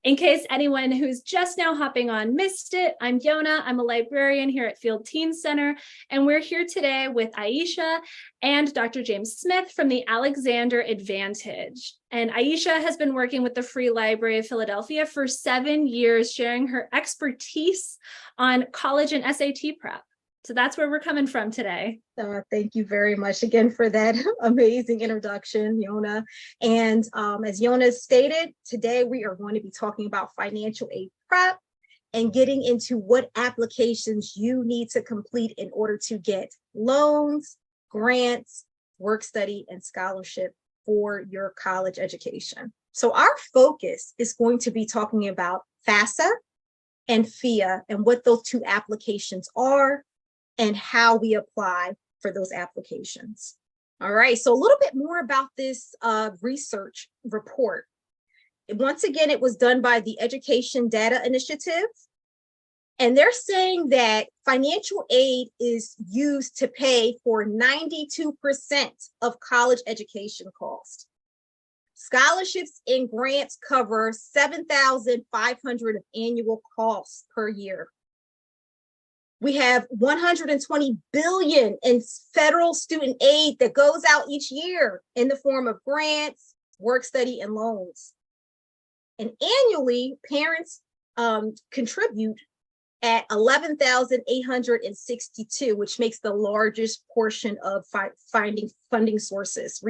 In case anyone who's just now hopping on missed it, I'm Yona. I'm a librarian here at Field Teen Center, and we're here today with Aisha and Dr. James Smith from the Alexander Advantage. And Aisha has been working with the Free Library of Philadelphia for 7 years, sharing her expertise on college and SAT prep. So that's where we're coming from today. Thank you very much again for that amazing introduction, Yona. And as Yona stated, today we are going to be talking about financial aid prep and getting into what applications you need to complete in order to get loans, grants, work study, and scholarship for your college education. So our focus is going to be talking about FAFSA and FEAA and what those two applications are and how we apply for those applications. All right, so a little bit more about this research report. Once again, it was done by the Education Data Initiative, and they're saying that financial aid is used to pay for 92% of college education costs. Scholarships and grants cover $7,500 of annual costs per year. We have $120 billion in federal student aid that goes out each year in the form of grants, work study, and loans. And annually, parents contribute at $11,862, which makes the largest portion of funding resources.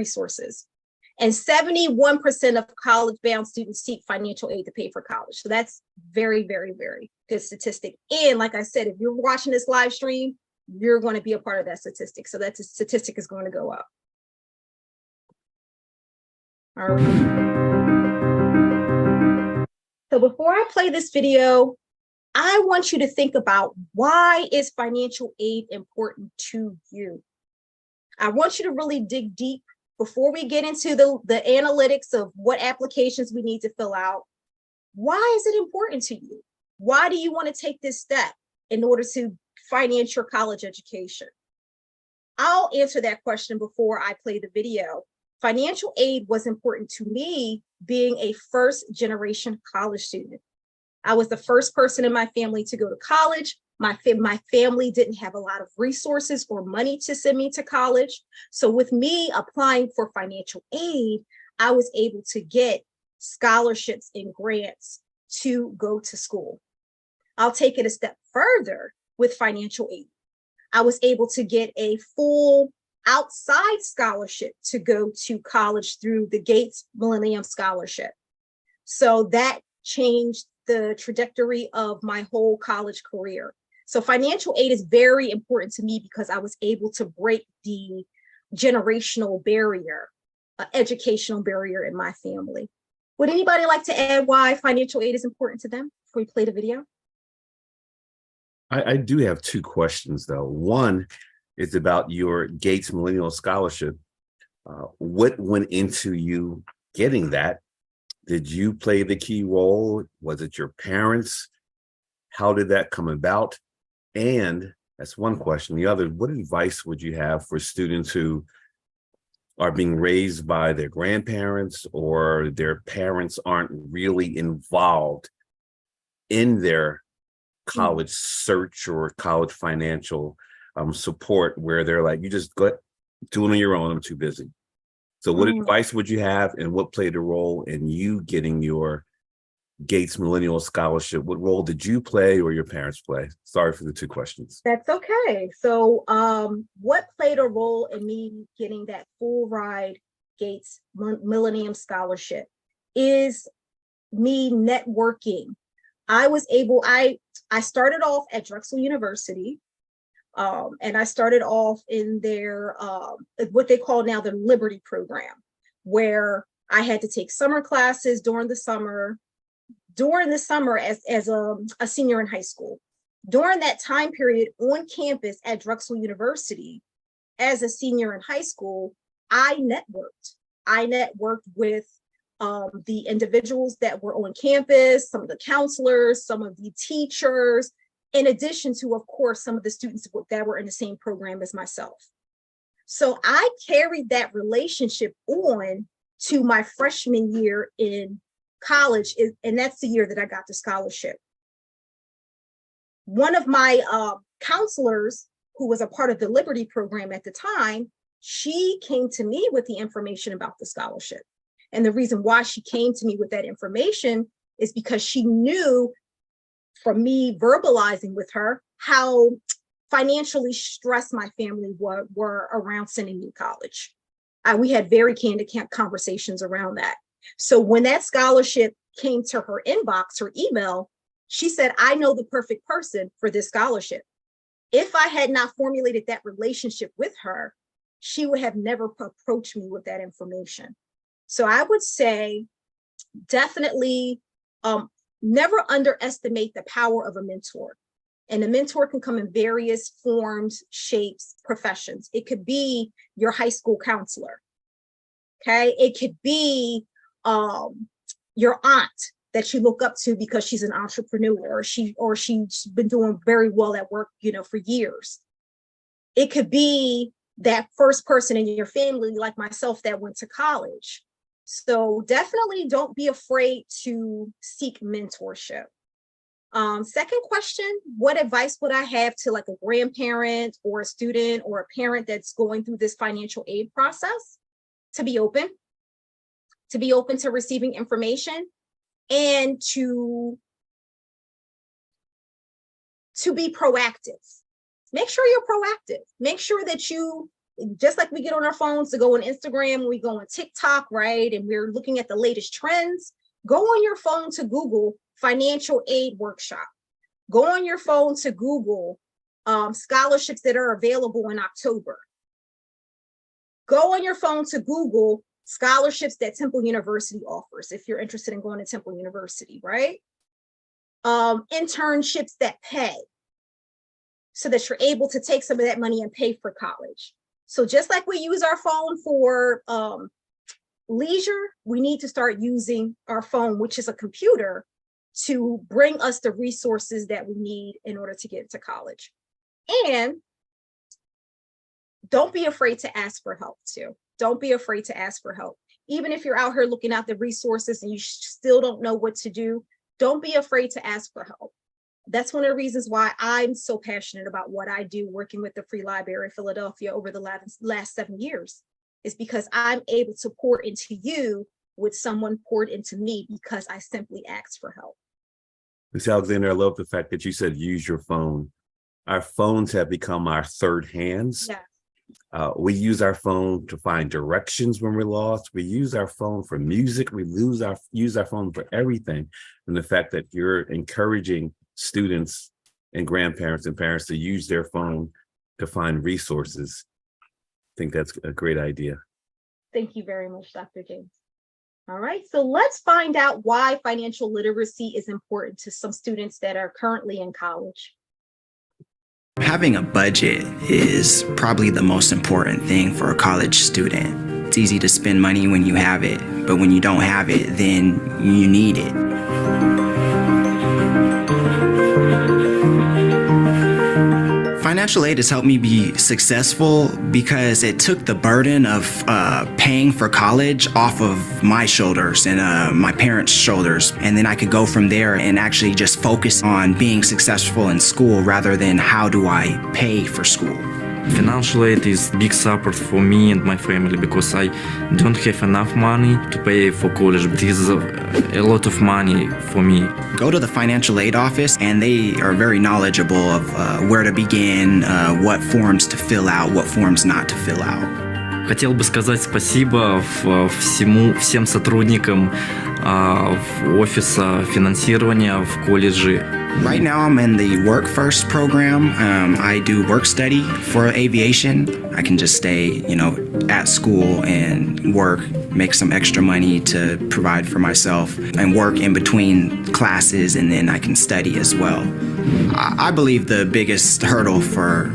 And 71% of college-bound students seek financial aid to pay for college. So that's very, very, very good statistic. And like I said, if you're watching this live stream, you're going to be a part of that statistic. So that statistic is going to go up. All right. So before I play this video, I want you to think about, why is financial aid important to you? I want you to really dig deep before we get into the analytics of what applications we need to fill out. Why is it important to you? Why do you want to take this step in order to finance your college education? I'll answer that question before I play the video. Financial aid was important to me being a first-generation college student. I was the first person in my family to go to college. My family didn't have a lot of resources or money to send me to college. So with me applying for financial aid, I was able to get scholarships and grants to go to school. I'll take it a step further with financial aid. I was able to get a full outside scholarship to go to college through the Gates Millennium Scholarship. So that changed the trajectory of my whole college career. So financial aid is very important to me because I was able to break the generational barrier, educational barrier in my family. Would anybody like to add why financial aid is important to them before we play the video? I do have two questions, though. One is about your Gates Millennial Scholarship. What went into you getting that? Did you play the key role? Was it your parents? How did that come about? And that's one question. The other, what advice would you have for students who are being raised by their grandparents, or their parents aren't really involved in their college search or college financial support, where they're like, you just go do it on your own, I'm too busy? So what advice would you have, and what played a role in you getting your Gates Millennial Scholarship? What role did you play or your parents play? Sorry for the two questions. That's okay. So what played a role in me getting that full ride Gates Millennium Scholarship is me networking. I started off at Drexel University, and I started off in their, what they call now the Liberty program, where I had to take summer classes during the summer as a senior in high school. During that time period on campus at Drexel University, as a senior in high school, I networked with the individuals that were on campus, some of the counselors, some of the teachers, in addition to, of course, some of the students that were in the same program as myself. So I carried that relationship on to my freshman year in college, and that's the year that I got the scholarship. One of my counselors, who was a part of the Liberty program at the time, she came to me with the information about the scholarship. And the reason why she came to me with that information is because she knew from me verbalizing with her how financially stressed my family were around sending me to college. We had very candid conversations around that. So when that scholarship came to her inbox, her email, she said, I know the perfect person for this scholarship. If I had not formulated that relationship with her, she would have never approached me with that information. So I would say definitely never underestimate the power of a mentor. And a mentor can come in various forms, shapes, professions. It could be your high school counselor. Okay, it could be your aunt that you look up to because she's an entrepreneur, or she's been doing very well at work, for years. It could be that first person in your family, like myself, that went to college. So definitely don't be afraid to seek mentorship. Second question, what advice would I have to like a grandparent or a student or a parent that's going through this financial aid process? To be open to receiving information, and to be proactive. Make sure you're proactive. Make sure that you, just like we get on our phones to go on Instagram, we go on TikTok, right? And we're looking at the latest trends. Go on your phone to Google financial aid workshop. Go on your phone to Google scholarships that are available in October. Go on your phone to Google scholarships that Temple University offers if you're interested in going to Temple University, right? Internships that pay, so that you're able to take some of that money and pay for college. So just like we use our phone for leisure, we need to start using our phone, which is a computer, to bring us the resources that we need in order to get to college. And don't be afraid to ask for help too. Don't be afraid to ask for help. Even if you're out here looking at the resources and you still don't know what to do, don't be afraid to ask for help. That's one of the reasons why I'm so passionate about what I do working with the Free Library of Philadelphia over the last 7 years, is because I'm able to pour into you what someone poured into me because I simply asked for help. Ms. Alexander, I love the fact that you said use your phone. Our phones have become our third hands. Yeah. We use our phone to find directions when we're lost. We use our phone for music. We use our phone for everything. And the fact that you're encouraging students and grandparents and parents to use their phone to find resources, I think that's a great idea. Thank you very much, Dr. James. All right, so let's find out why financial literacy is important to some students that are currently in college. Having a budget is probably the most important thing for a college student. It's easy to spend money when you have it, but when you don't have it, then you need it. Financial aid has helped me be successful because it took the burden of paying for college off of my shoulders and my parents' shoulders. And then I could go from there and actually just focus on being successful in school rather than how do I pay for school. Financial aid is big support for me and my family because I don't have enough money to pay for college. It is a lot of money for me. Go to the financial aid office and they are very knowledgeable of where to begin, what forms to fill out, what forms not to fill out. Хотел бы сказать спасибо всем сотрудникам офиса финансирования в колледже. Right now I'm in the Work First program. I do work study for aviation. I can just stay, at school and work, make some extra money to provide for myself and work in between classes, and then I can study as well. I believe the biggest hurdle for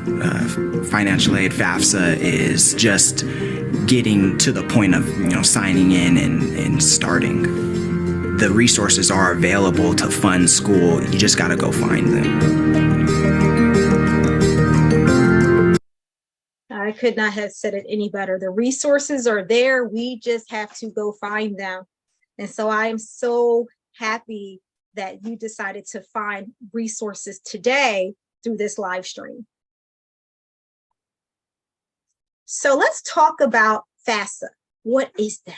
financial aid FAFSA is just getting to the point of signing in and starting. The resources are available to fund school. You just got to go find them. I could not have said it any better. The resources are there. We just have to go find them. And so I am so happy that you decided to find resources today through this live stream. So let's talk about FAFSA. What is that?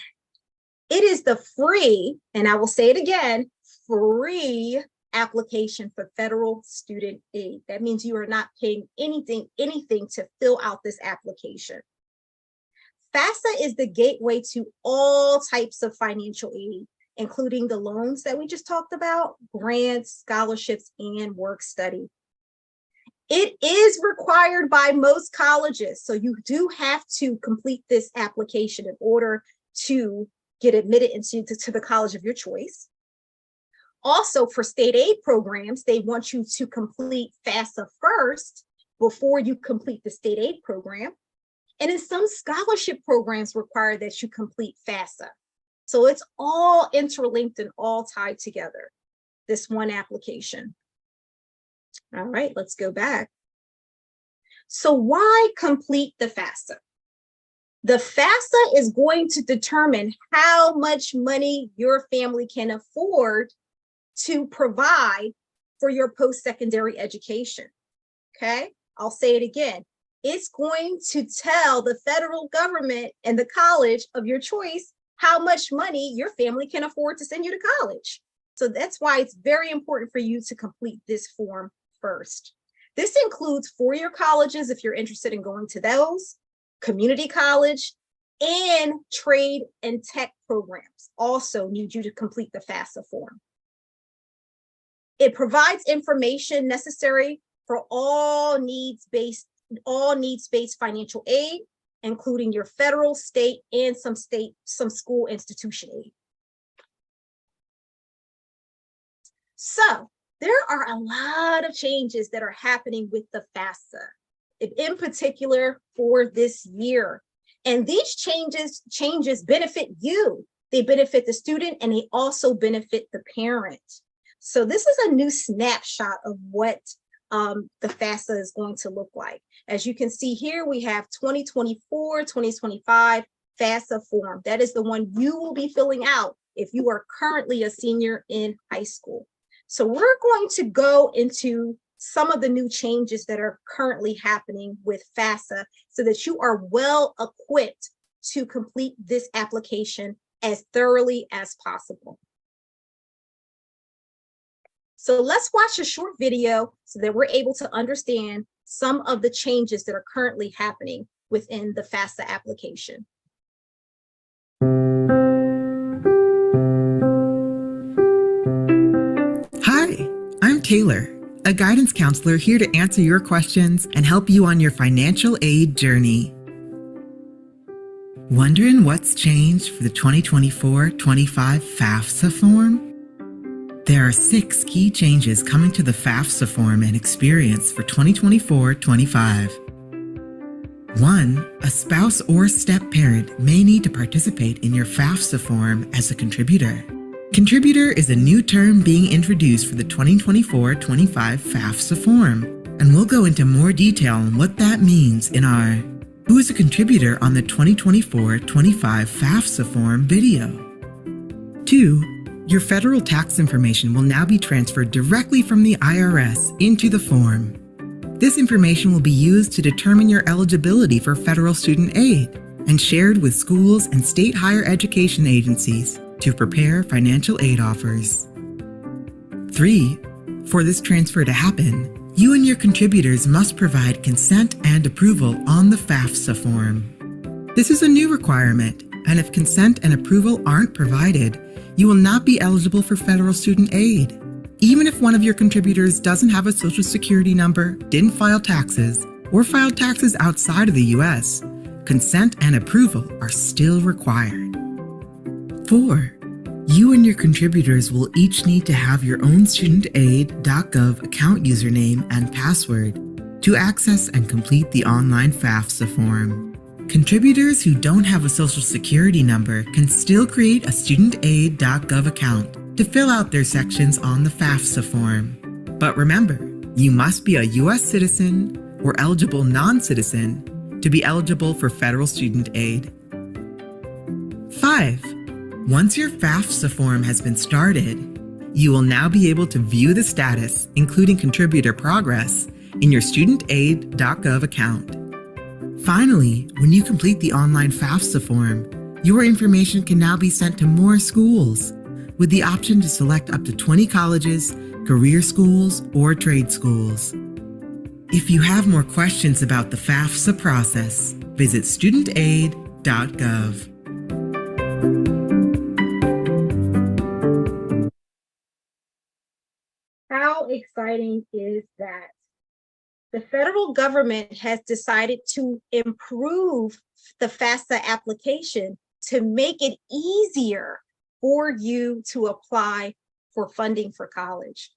It is the free, and I will say it again, free application for federal student aid. That means you are not paying anything to fill out this application. FAFSA is the gateway to all types of financial aid, including the loans that we just talked about, grants, scholarships, and work study. It is required by most colleges, so you do have to complete this application in order to get admitted into the college of your choice. Also, for state aid programs, they want you to complete FAFSA first before you complete the state aid program. And in some scholarship programs require that you complete FAFSA. So it's all interlinked and all tied together, this one application. All right, let's go back. So why complete the FAFSA? The FAFSA is going to determine how much money your family can afford to provide for your post-secondary education, okay? I'll say it again. It's going to tell the federal government and the college of your choice how much money your family can afford to send you to college. So that's why it's very important for you to complete this form first. This includes four-year colleges if you're interested in going to those, community college, and trade and tech programs also need you to complete the FAFSA form. It provides information necessary for all needs-based financial aid, including your federal, state, and some school institution aid. So there are a lot of changes that are happening with the FAFSA, in particular for this year. And these changes benefit you. They benefit the student and they also benefit the parent. So this is a new snapshot of what the FAFSA is going to look like. As you can see here, we have 2024-2025 FAFSA form. That is the one you will be filling out if you are currently a senior in high school. So we're going to go into some of the new changes that are currently happening with FAFSA so that you are well equipped to complete this application as thoroughly as possible. So let's watch a short video so that we're able to understand some of the changes that are currently happening within the FAFSA application. Hi, I'm Taylor, a guidance counselor here to answer your questions and help you on your financial aid journey. Wondering what's changed for the 2024-25 FAFSA form? There are 6 key changes coming to the FAFSA form and experience for 2024-25. 1. A spouse or step-parent may need to participate in your FAFSA form as a contributor. Contributor is a new term being introduced for the 2024-25 FAFSA form, and we'll go into more detail on what that means in our Who is a Contributor on the 2024-25 FAFSA form video. 2. Your federal tax information will now be transferred directly from the IRS into the form. This information will be used to determine your eligibility for federal student aid and shared with schools and state higher education agencies to prepare financial aid offers. 3. For this transfer to happen, you and your contributors must provide consent and approval on the FAFSA form. This is a new requirement, and if consent and approval aren't provided, you will not be eligible for federal student aid. Even if one of your contributors doesn't have a social security number, didn't file taxes, or filed taxes outside of the US, consent and approval are still required. 4. You and your contributors will each need to have your own studentaid.gov account username and password to access and complete the online FAFSA form. Contributors who don't have a social security number can still create a studentaid.gov account to fill out their sections on the FAFSA form. But remember, you must be a US citizen or eligible non-citizen to be eligible for federal student aid. 5. Once your FAFSA form has been started, you will now be able to view the status, including contributor progress, in your studentaid.gov account. Finally, when you complete the online FAFSA form, your information can now be sent to more schools, with the option to select up to 20 colleges, career schools, or trade schools. If you have more questions about the FAFSA process, visit studentaid.gov. How exciting is that? The federal government has decided to improve the FAFSA application to make it easier for you to apply for funding for college.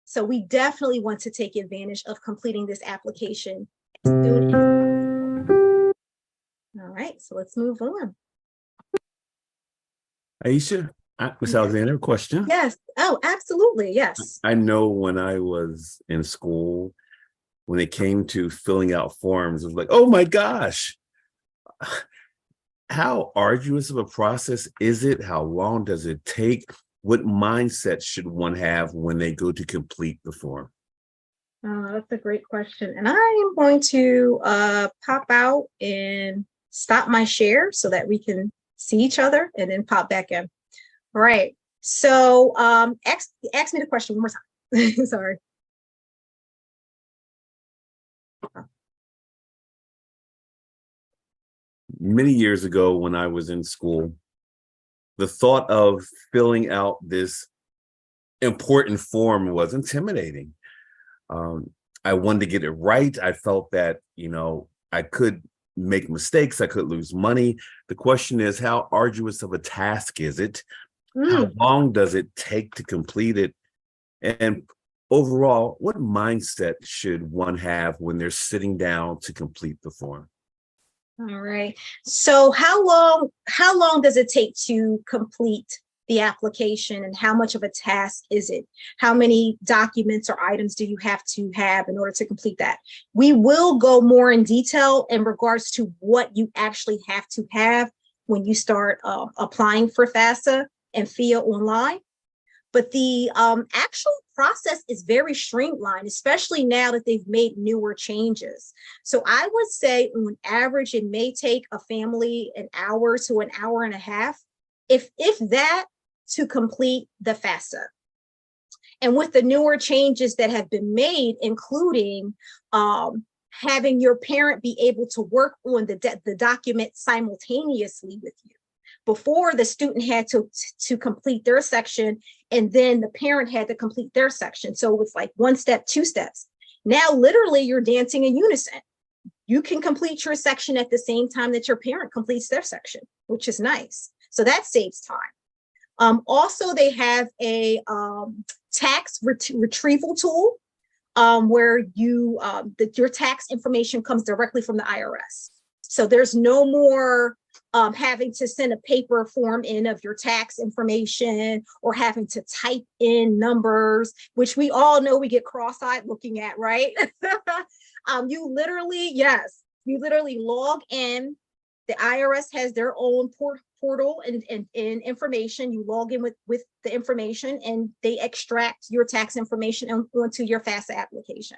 So we definitely want to take advantage of completing this application as soon as possible. All right, so let's move on. Aisha, Ms. Alexander, a question. Yes. Oh, absolutely. Yes. I know when I was in school, when it came to filling out forms, it was like, oh my gosh, how arduous of a process is it? How long does it take? What mindset should one have when they go to complete the form? That's a great question. And I am going to pop out and stop my share so that we can see each other and then pop back in. All right. So ask me the question one more time. Sorry. Many years ago when I was in school, the thought of filling out this important form was intimidating. I wanted to get it right. I felt that, I could make mistakes. I could lose money. The question is, how arduous of a task is it? How long does it take to complete it? And overall, what mindset should one have when they're sitting down to complete the form? All right. So how long does it take to complete the application, and how much of a task is it? How many documents or items do you have to have in order to complete that? We will go more in detail in regards to what you actually have to have when you start applying for FAFSA and FEAA online. But the actual process is very streamlined, especially now that they've made newer changes. So I would say on average, it may take a family an hour to an hour and a half, if that, to complete the FAFSA. And with the newer changes that have been made, including having your parent be able to work on the document simultaneously with you. Before, the student had to complete their section, and then the parent had to complete their section. So it was like one step, two steps. Now, literally, you're dancing in unison. You can complete your section at the same time that your parent completes their section, which is nice. So that saves time. Also, they have a tax retrieval tool where your tax information comes directly from the IRS. So there's no more having to send a paper form in of your tax information, or having to type in numbers, which we all know we get cross-eyed looking at, right? You literally log in. The IRS has their own portal and information. You log in with the information, and they extract your tax information onto your FAFSA application.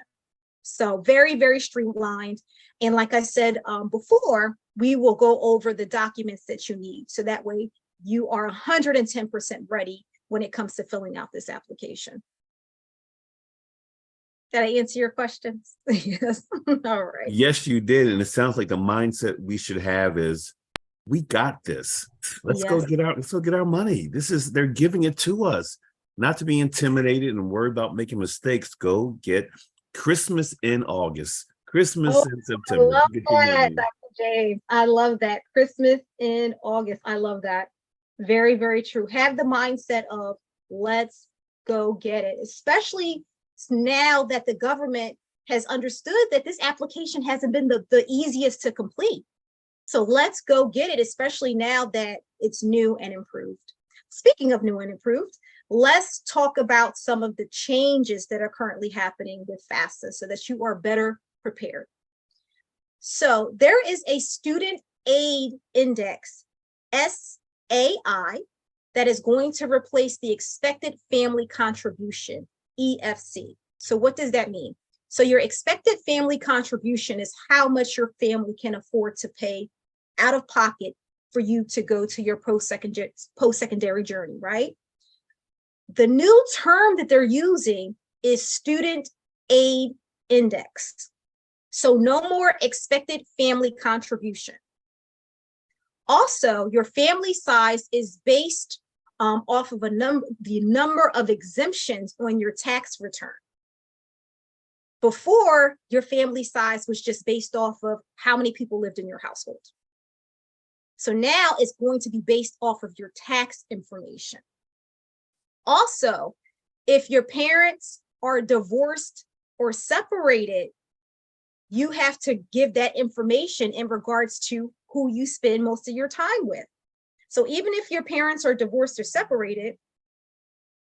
So very, very streamlined. And like I said before, we will go over the documents that you need. So that way you are 110% ready when it comes to filling out this application. Did I answer your questions? Yes. All right. Yes, you did. And it sounds like the mindset we should have is, we got this. Let's go get our money. They're giving it to us. Not to be intimidated and worried about making mistakes. Go get Christmas in August. Christmas in September. I love that, Dr. James. I love that. Christmas in August. I love that. Very, very true. Have the mindset of, let's go get it, especially now that the government has understood that this application hasn't been the easiest to complete. So let's go get it, especially now that it's new and improved. Speaking of new and improved, let's talk about some of the changes that are currently happening with FAFSA so that you are better prepared. So there is a student aid index, SAI, that is going to replace the expected family contribution, EFC. So what does that mean? So your expected family contribution is how much your family can afford to pay out of pocket for you to go to your post-secondary journey, right? The new term that they're using is student aid index. So no more expected family contribution. Also, your family size is based off of the number of exemptions on your tax return. Before, your family size was just based off of how many people lived in your household. So now it's going to be based off of your tax information. Also, if your parents are divorced or separated, you have to give that information in regards to who you spend most of your time with. So even if your parents are divorced or separated,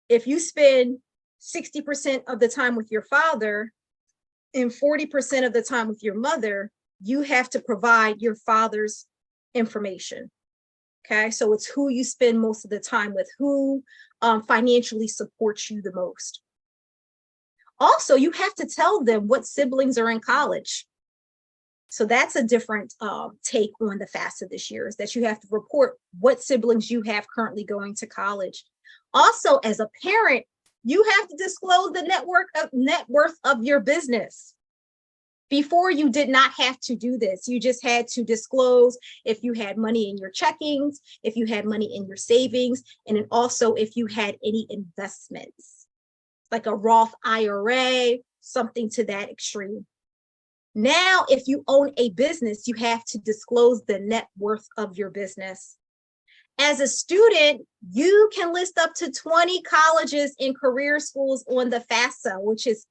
if you spend 60% of the time with your father and 40% of the time with your mother, you have to provide your father's information. Okay, so it's who you spend most of the time with, who financially supports you the most. Also, you have to tell them what siblings are in college. So that's a different take on the FAFSA this year, is that you have to report what siblings you have currently going to college. Also, as a parent, you have to disclose the net worth of your business. Before, you did not have to do this. You just had to disclose if you had money in your checkings, if you had money in your savings, and then also if you had any investments, like a Roth IRA, something to that extreme. Now, if you own a business, you have to disclose the net worth of your business. As a student, you can list up to 20 colleges and career schools on the FAFSA, which is,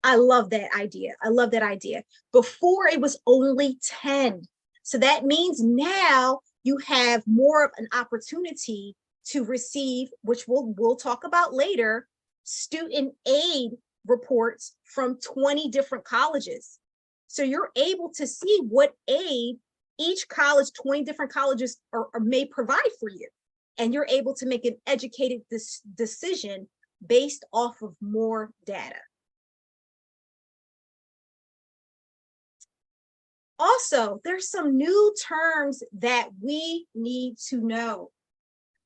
I love that idea. I love that idea. Before, it was only 10. So that means now you have more of an opportunity to receive, which we'll talk about later, student aid reports from 20 different colleges. So you're able to see what aid each college, 20 different colleges may provide for you. And you're able to make an educated decision based off of more data. Also, there's some new terms that we need to know.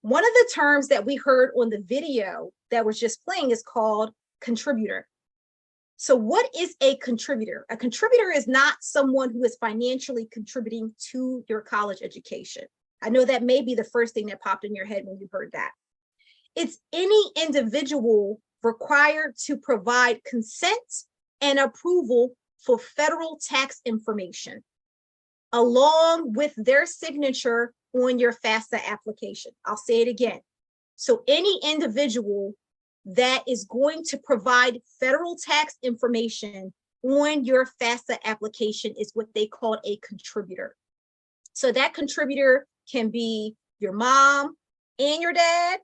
One of the terms that we heard on the video that was just playing is called contributor. So what is a contributor? A contributor is not someone who is financially contributing to your college education. I know that may be the first thing that popped in your head when you heard that. It's any individual required to provide consent and approval for federal tax information, along with their signature on your FAFSA application. I'll say it again. So any individual that is going to provide federal tax information on your FAFSA application is what they call a contributor. So that contributor can be your mom and your dad,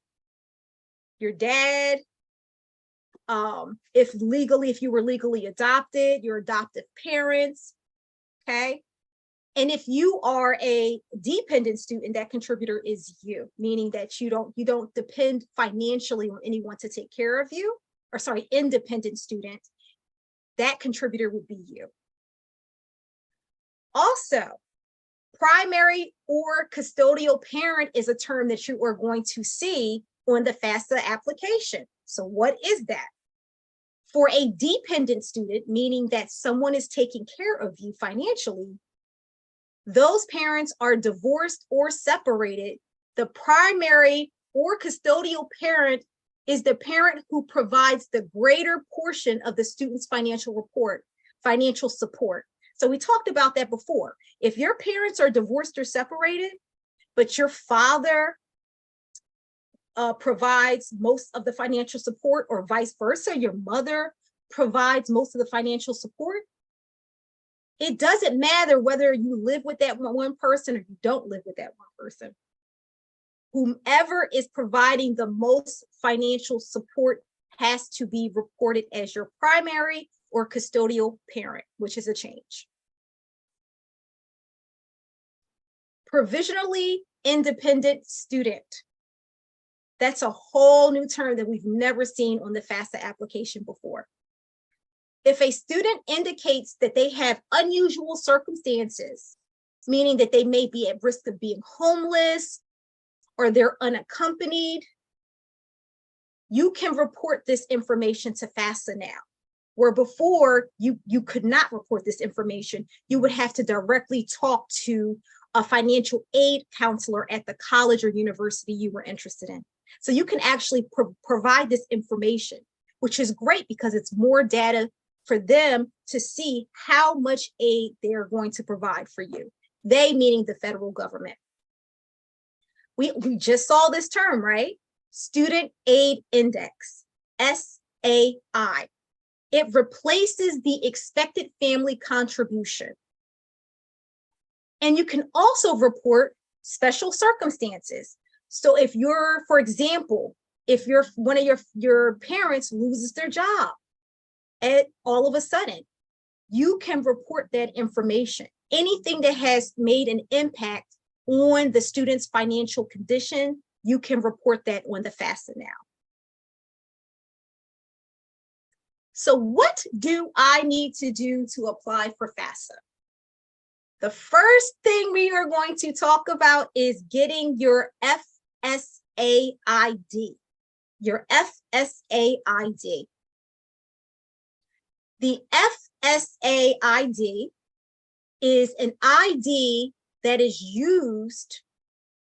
if you were legally adopted, your adoptive parents, okay? And if you are a dependent student, that contributor is you, meaning that you don't depend financially on anyone to take care of you, or sorry, independent student, that contributor would be you. Also, primary or custodial parent is a term that you are going to see on the FAFSA application. So what is that? For a dependent student, meaning that someone is taking care of you financially, those parents are divorced or separated. The primary or custodial parent is the parent who provides the greater portion of the student's financial support. So we talked about that before. If your parents are divorced or separated, but your father provides most of the financial support, or vice versa, your mother provides most of the financial support, it doesn't matter whether you live with that one person or you don't live with that one person. Whomever is providing the most financial support has to be reported as your primary or custodial parent, which is a change. Provisionally independent student. That's a whole new term that we've never seen on the FAFSA application before. If a student indicates that they have unusual circumstances, meaning that they may be at risk of being homeless or they're unaccompanied, you can report this information to FAFSA now, where before you could not report this information. You would have to directly talk to a financial aid counselor at the college or university you were interested in. So you can actually provide this information, which is great because it's more data for them to see how much aid they're going to provide for you. They meaning the federal government. We just saw this term, right? Student Aid Index, SAI. It replaces the expected family contribution. And you can also report special circumstances. So if you're, for example, if one of your parents loses their job all of a sudden, you can report that information. Anything that has made an impact on the student's financial condition, you can report that on the FAFSA now. So what do I need to do to apply for FAFSA? The first thing we are going to talk about is getting your FSA ID. Your FSA ID. The FSA ID is an ID that is used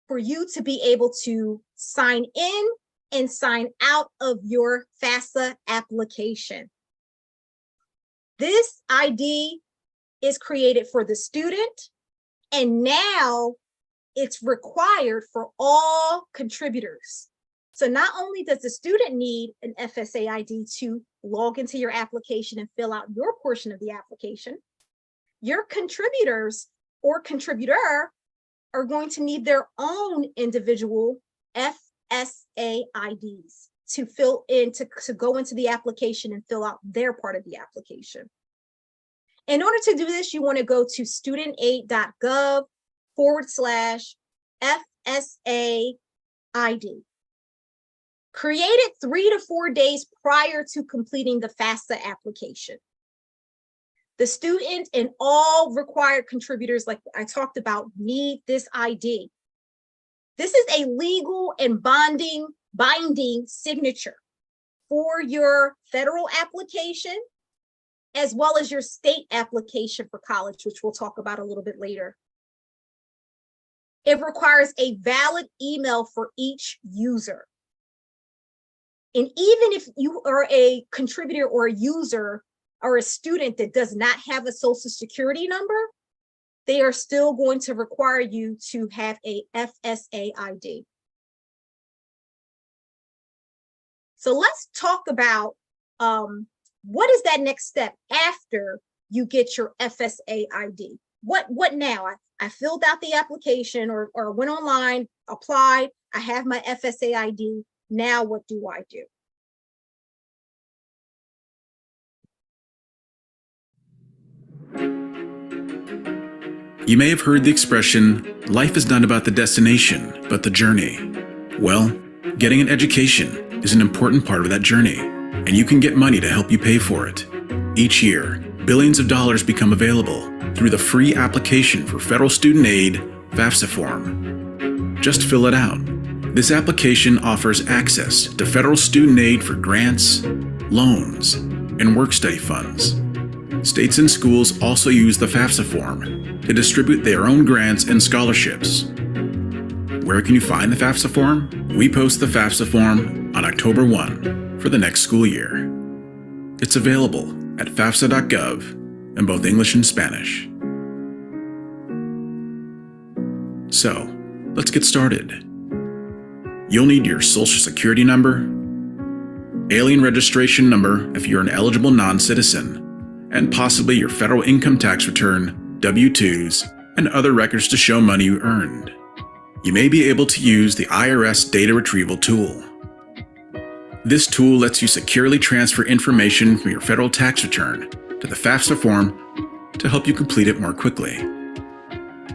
for you to be able to sign in and sign out of your FAFSA application. This ID is created for the student, and now it's required for all contributors. So not only does the student need an FSA ID to log into your application and fill out your portion of the application, your contributors or contributor are going to need their own individual FSA IDs to fill in, to go into the application and fill out their part of the application. In order to do this, you want to go to studentaid.gov/FSA ID. Create it 3 to 4 days prior to completing the FAFSA application. The student and all required contributors, like I talked about, need this ID. This is a legal and binding signature for your federal application, as well as your state application for college, which we'll talk about a little bit later. It requires a valid email for each user. And even if you are a contributor or a user or a student that does not have a social security number, they are still going to require you to have a FSA ID. So let's talk about what is that next step after you get your FSA ID? What now? I filled out the application or went online, applied, I have my FSA ID. Now what do I do? You may have heard the expression, life is not about the destination, but the journey. Well, getting an education is an important part of that journey, and you can get money to help you pay for it. Each year, billions of dollars become available through the free application for federal student aid FAFSA form. Just fill it out. This application offers access to federal student aid for grants, loans, and work-study funds. States and schools also use the FAFSA form to distribute their own grants and scholarships. Where can you find the FAFSA form? We post the FAFSA form on October 1 for the next school year. It's available at FAFSA.gov in both English and Spanish. So, let's get started. You'll need your social security number, alien registration number if you're an eligible non-citizen, and possibly your federal income tax return, W-2s, and other records to show money you earned. You may be able to use the IRS data retrieval tool. This tool lets you securely transfer information from your federal tax return to the FAFSA form to help you complete it more quickly.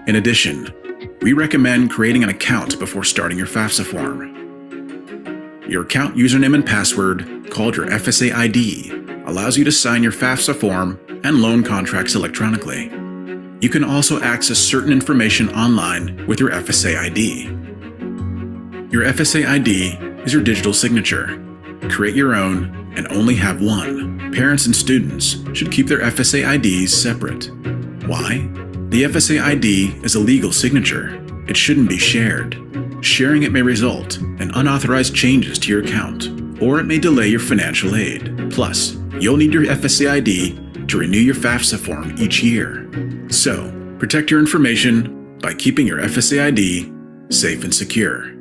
In addition, we recommend creating an account before starting your FAFSA form. Your account username and password, called your FSA ID, allows you to sign your FAFSA form and loan contracts electronically. You can also access certain information online with your FSA ID. Your FSA ID is your digital signature. Create your own and only have one. Parents and students should keep their FSA IDs separate. Why? The FSA ID is a legal signature. It shouldn't be shared. Sharing it may result in unauthorized changes to your account, or it may delay your financial aid. Plus, you'll need your FSA ID to renew your FAFSA form each year. So, protect your information by keeping your FSA ID safe and secure.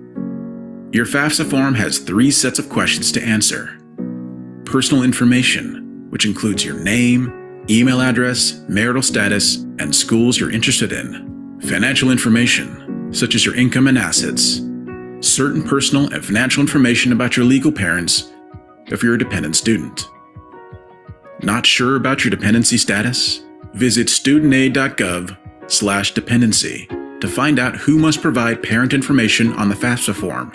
Your FAFSA form has 3 sets of questions to answer. Personal information, which includes your name, email address, marital status, and schools you're interested in. Financial information, such as your income and assets. Certain personal and financial information about your legal parents if you're a dependent student. Not sure about your dependency status? Visit studentaid.gov/dependency to find out who must provide parent information on the FAFSA form.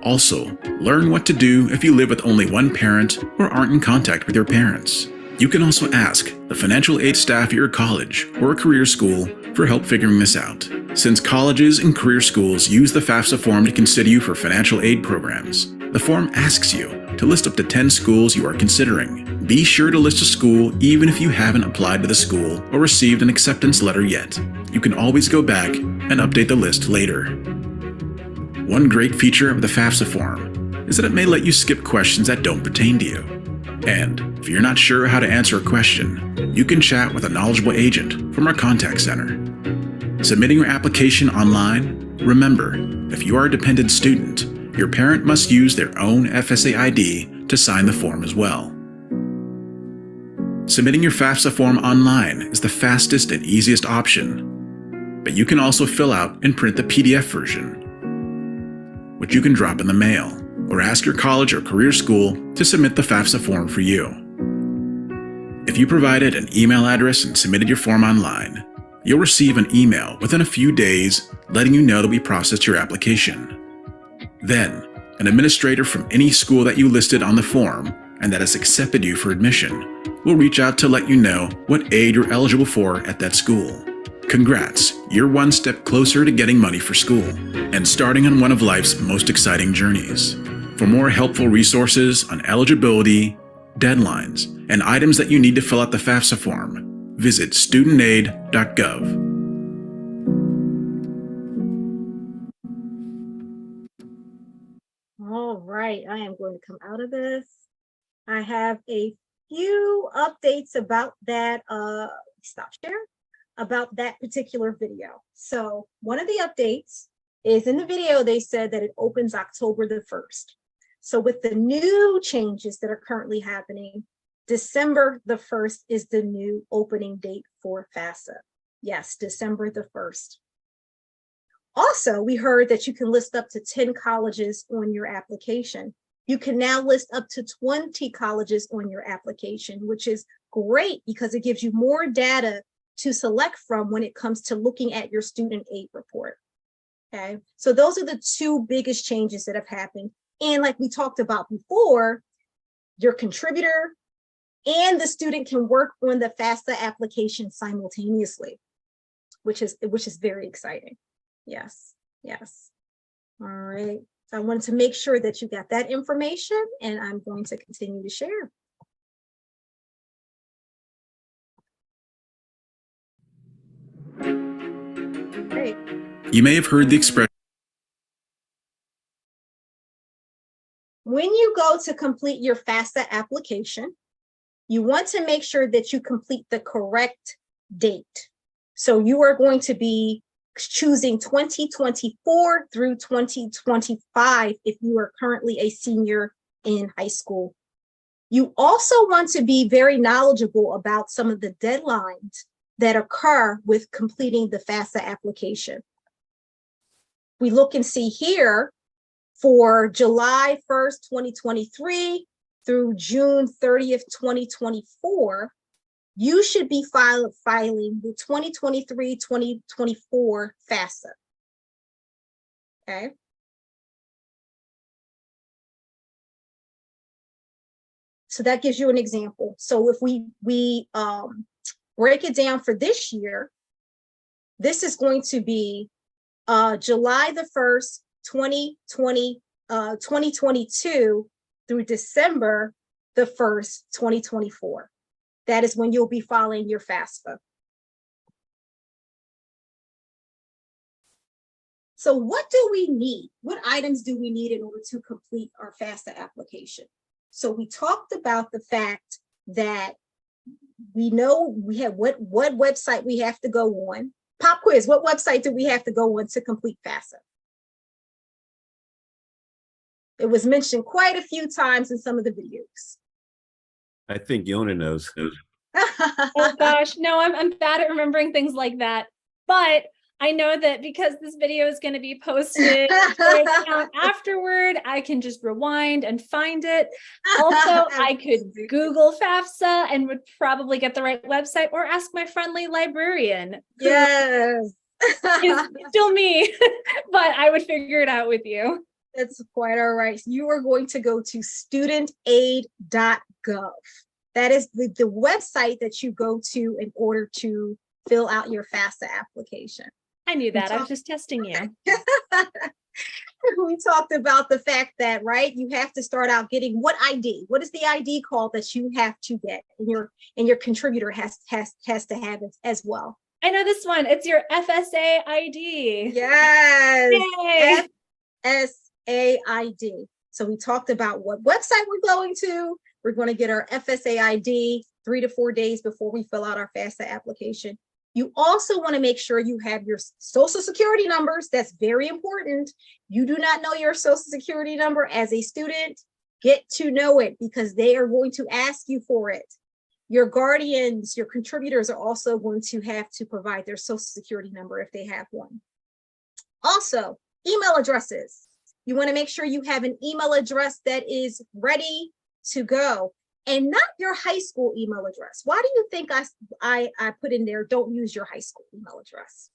Also, learn what to do if you live with only one parent or aren't in contact with your parents. You can also ask the financial aid staff at your college or career school for help figuring this out. Since colleges and career schools use the FAFSA form to consider you for financial aid programs, the form asks you to list up to 10 schools you are considering. Be sure to list a school even if you haven't applied to the school or received an acceptance letter yet. You can always go back and update the list later. One great feature of the FAFSA form is that it may let you skip questions that don't pertain to you. And if you're not sure how to answer a question, you can chat with a knowledgeable agent from our contact center. Submitting your application online, remember, if you are a dependent student, your parent must use their own FSA ID to sign the form as well. Submitting your FAFSA form online is the fastest and easiest option, but you can also fill out and print the PDF version, which you can drop in the mail, or ask your college or career school to submit the FAFSA form for you. If you provided an email address and submitted your form online, you'll receive an email within a few days letting you know that we processed your application. Then, an administrator from any school that you listed on the form and that has accepted you for admission will reach out to let you know what aid you're eligible for at that school. Congrats, you're one step closer to getting money for school and starting on one of life's most exciting journeys. For more helpful resources on eligibility, deadlines, and items that you need to fill out the FAFSA form, visit studentaid.gov. All right, I am going to come out of this. I have a few updates about that. Stop share. About that particular video. So one of the updates is in the video, they said that it opens October the 1st. So with the new changes that are currently happening, December the 1st is the new opening date for FAFSA. Yes, December the 1st. Also, we heard that you can list up to 10 colleges on your application. You can now list up to 20 colleges on your application, which is great because it gives you more data to select from when it comes to looking at your student aid report. Okay, so those are the 2 biggest changes that have happened. And like we talked about before, your contributor and the student can work on the FAFSA application simultaneously, which is very exciting. Yes, yes. All right, so I wanted to make sure that you got that information, and I'm going to continue to share. Great. You may have heard the expression. When you go to complete your FAFSA application, you want to make sure that you complete the correct date. So you are going to be choosing 2024 through 2025 if you are currently a senior in high school. You also want to be very knowledgeable about some of the deadlines that occur with completing the FAFSA application. We look and see here for July 1st, 2023 through June 30th, 2024, you should be filing the 2023-2024 FAFSA. Okay. So that gives you an example. So if we break it down for this year, this is going to be July the 1st, 2022 through December the 1st, 2024. That is when you'll be filing your FAFSA. So what do we need? What items do we need in order to complete our FAFSA application? So we talked about the fact that we know we have what website we have to go on. Pop quiz, what website do we have to go on to complete FAFSA? It was mentioned quite a few times in some of the videos. I think Yona knows. Oh gosh, no, I'm bad at remembering things like that. But I know that because this video is going to be posted afterward, I can just rewind and find it. Also, I could Google FAFSA and would probably get the right website, or ask my friendly librarian. Yes. Is still me, but I would figure it out with you. That's quite all right. You are going to go to studentaid.gov. That is the website that you go to in order to fill out your FAFSA application. I knew that. I was just testing you. We talked about the fact that, right, you have to start out getting what ID? What is the ID called that you have to get, and your contributor has to have it as well? I know this one. It's your FSA ID. Yes. FSA ID. So we talked about what website we're going to. We're going to get our FSA ID 3 to 4 days before we fill out our FAFSA application. You also want to make sure you have your social security numbers. That's very important. You do not know your social security number as a student, get to know it, because they are going to ask you for it. Your guardians, your contributors are also going to have to provide their social security number if they have one. Also, email addresses. You want to make sure you have an email address that is ready to go. And not your high school email address. Why do you think I put in there, don't use your high school email address?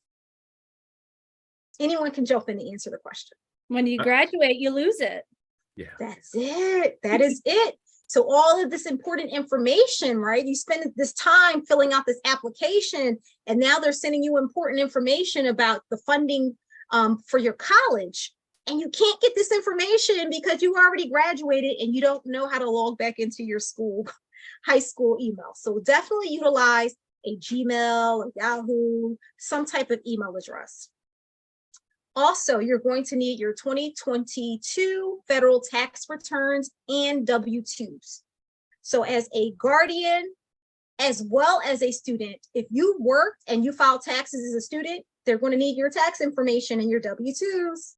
Anyone can jump in and answer the question. When you graduate, you lose it. Yeah. That's it. That is it. So all of this important information, right? You spend this time filling out this application, and now they're sending you important information about the funding for your college. And you can't get this information because you already graduated and you don't know how to log back into your high school email. So definitely utilize a Gmail, a Yahoo, some type of email address. Also, you're going to need your 2022 federal tax returns and W-2s. So as a guardian, as well as a student, if you worked and you filed taxes as a student, they're going to need your tax information and your W-2s.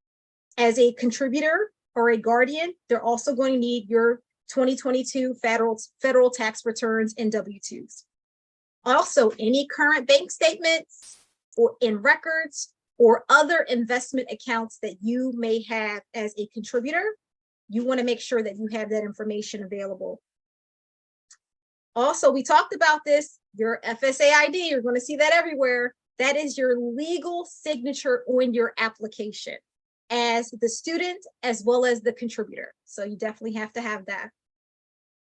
As a contributor or a guardian, they're also going to need your 2022 federal tax returns and W-2s. Also, any current bank statements or in records or other investment accounts that you may have as a contributor, you want to make sure that you have that information available. Also, we talked about this, your FSA ID, you're going to see that everywhere. That is your legal signature on your application as the student as well as the contributor. So you definitely have to have that.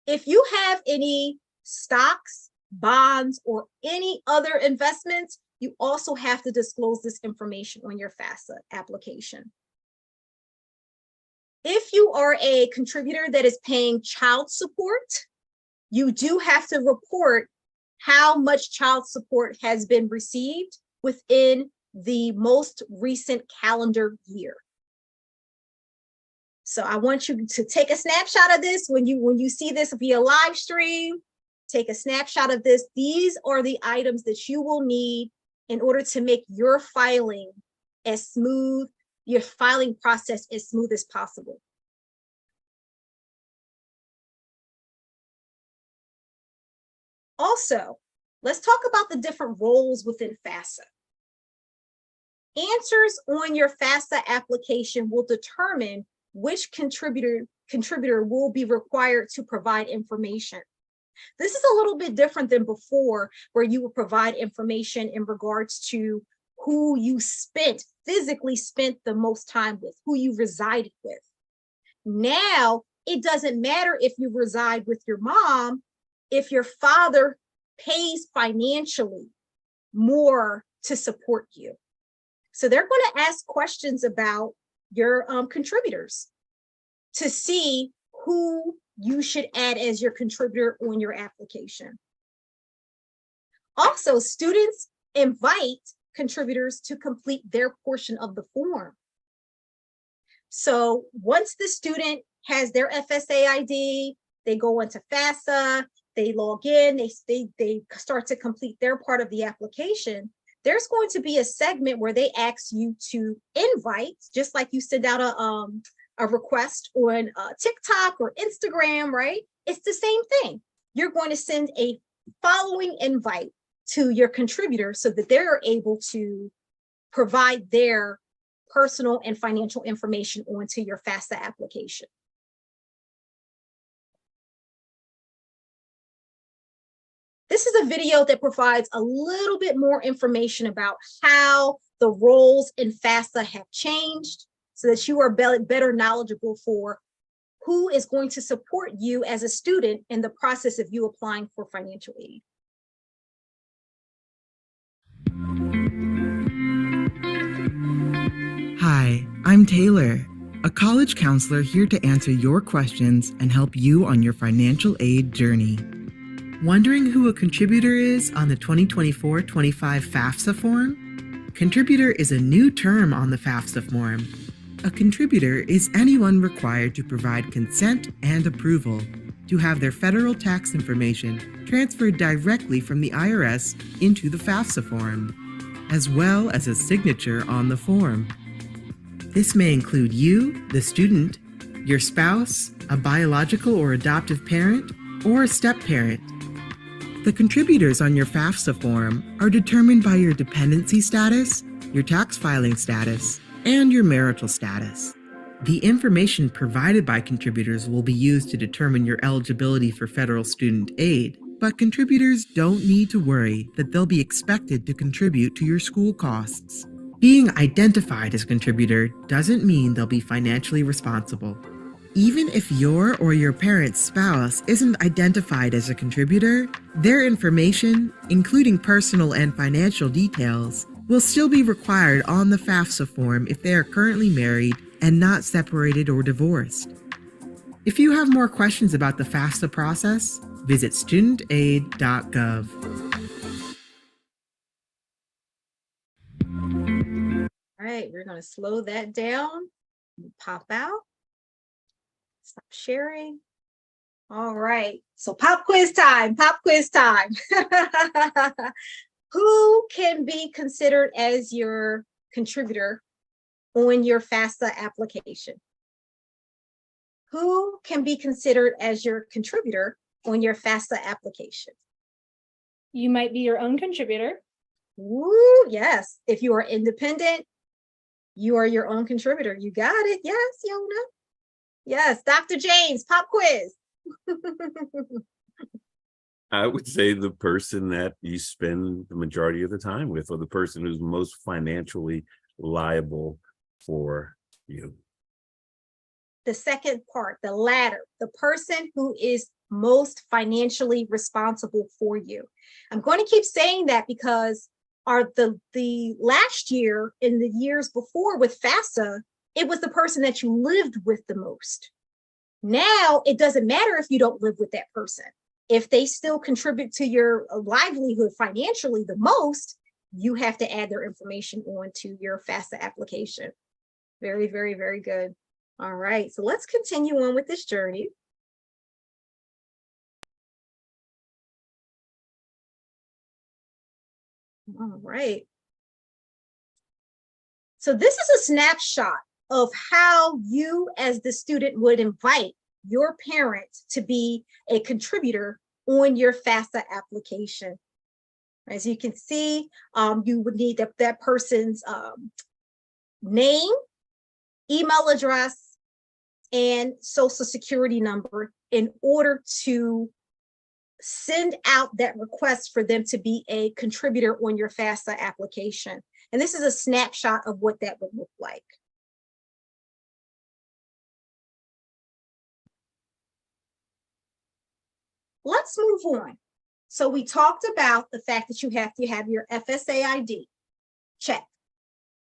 If you have any stocks, bonds, or any other investments, you also have to disclose this information on your FAFSA application. If you are a contributor that is paying child support, you do have to report how much child support has been received within the most recent calendar year. So I want you to take a snapshot of this when you see this via live stream. Take a snapshot of this. These are the items that you will need in order to make your filing as smooth, your filing process as smooth as possible. Also, let's talk about the different roles within FAFSA. Answers on your FAFSA application will determine which contributor will be required to provide information. This is a little bit different than before, where you would provide information in regards to who you physically spent the most time with, who you resided with. Now, it doesn't matter if you reside with your mom, if your father pays financially more to support you. So they're going to ask questions about your contributors to see who you should add as your contributor on your application. Also, students invite contributors to complete their portion of the form. So once the student has their FSA ID, they go into FAFSA, they log in, they start to complete their part of the application. There's going to be a segment where they ask you to invite, just like you send out a request on TikTok or Instagram, right? It's the same thing. You're going to send a following invite to your contributor so that they're able to provide their personal and financial information onto your FAFSA application. This is a video that provides a little bit more information about how the roles in FAFSA have changed so that you are better knowledgeable for who is going to support you as a student in the process of you applying for financial aid. Hi, I'm Taylor, a college counselor here to answer your questions and help you on your financial aid journey. Wondering who a contributor is on the 2024-25 FAFSA form? Contributor is a new term on the FAFSA form. A contributor is anyone required to provide consent and approval to have their federal tax information transferred directly from the IRS into the FAFSA form, as well as a signature on the form. This may include you, the student, your spouse, a biological or adoptive parent, or a step-parent. The contributors on your FAFSA form are determined by your dependency status, your tax filing status, and your marital status. The information provided by contributors will be used to determine your eligibility for federal student aid, but contributors don't need to worry that they'll be expected to contribute to your school costs. Being identified as a contributor doesn't mean they'll be financially responsible. Even if your or your parent's spouse isn't identified as a contributor, their information, including personal and financial details, will still be required on the FAFSA form if they are currently married and not separated or divorced. If you have more questions about the FAFSA process, visit studentaid.gov. All right, we're going to slow that down, pop out. Stop sharing. All right, so pop quiz time, pop quiz time. Who can be considered as your contributor on your FAFSA application? Who can be considered as your contributor on your FAFSA application? You might be your own contributor. Ooh, yes. If you are independent, you are your own contributor. You got it. Yes, Yona. Yes, Dr. James, pop quiz. I would say the person that you spend the majority of the time with, or the person who's most financially liable for you. The second part, the latter, the person who is most financially responsible for you. I'm going to keep saying that because the last year, in the years before with FAFSA, it was the person that you lived with the most. Now, it doesn't matter if you don't live with that person. If they still contribute to your livelihood financially the most, you have to add their information onto your FAFSA application. Very, very, very good. All right, so let's continue on with this journey. All right. So this is a snapshot of how you as the student would invite your parent to be a contributor on your FAFSA application. As you can see, you would need that person's name, email address, and social security number in order to send out that request for them to be a contributor on your FAFSA application. And this is a snapshot of what that would look like. let's move on. So we talked about the fact that you have to have your FSA ID. Check.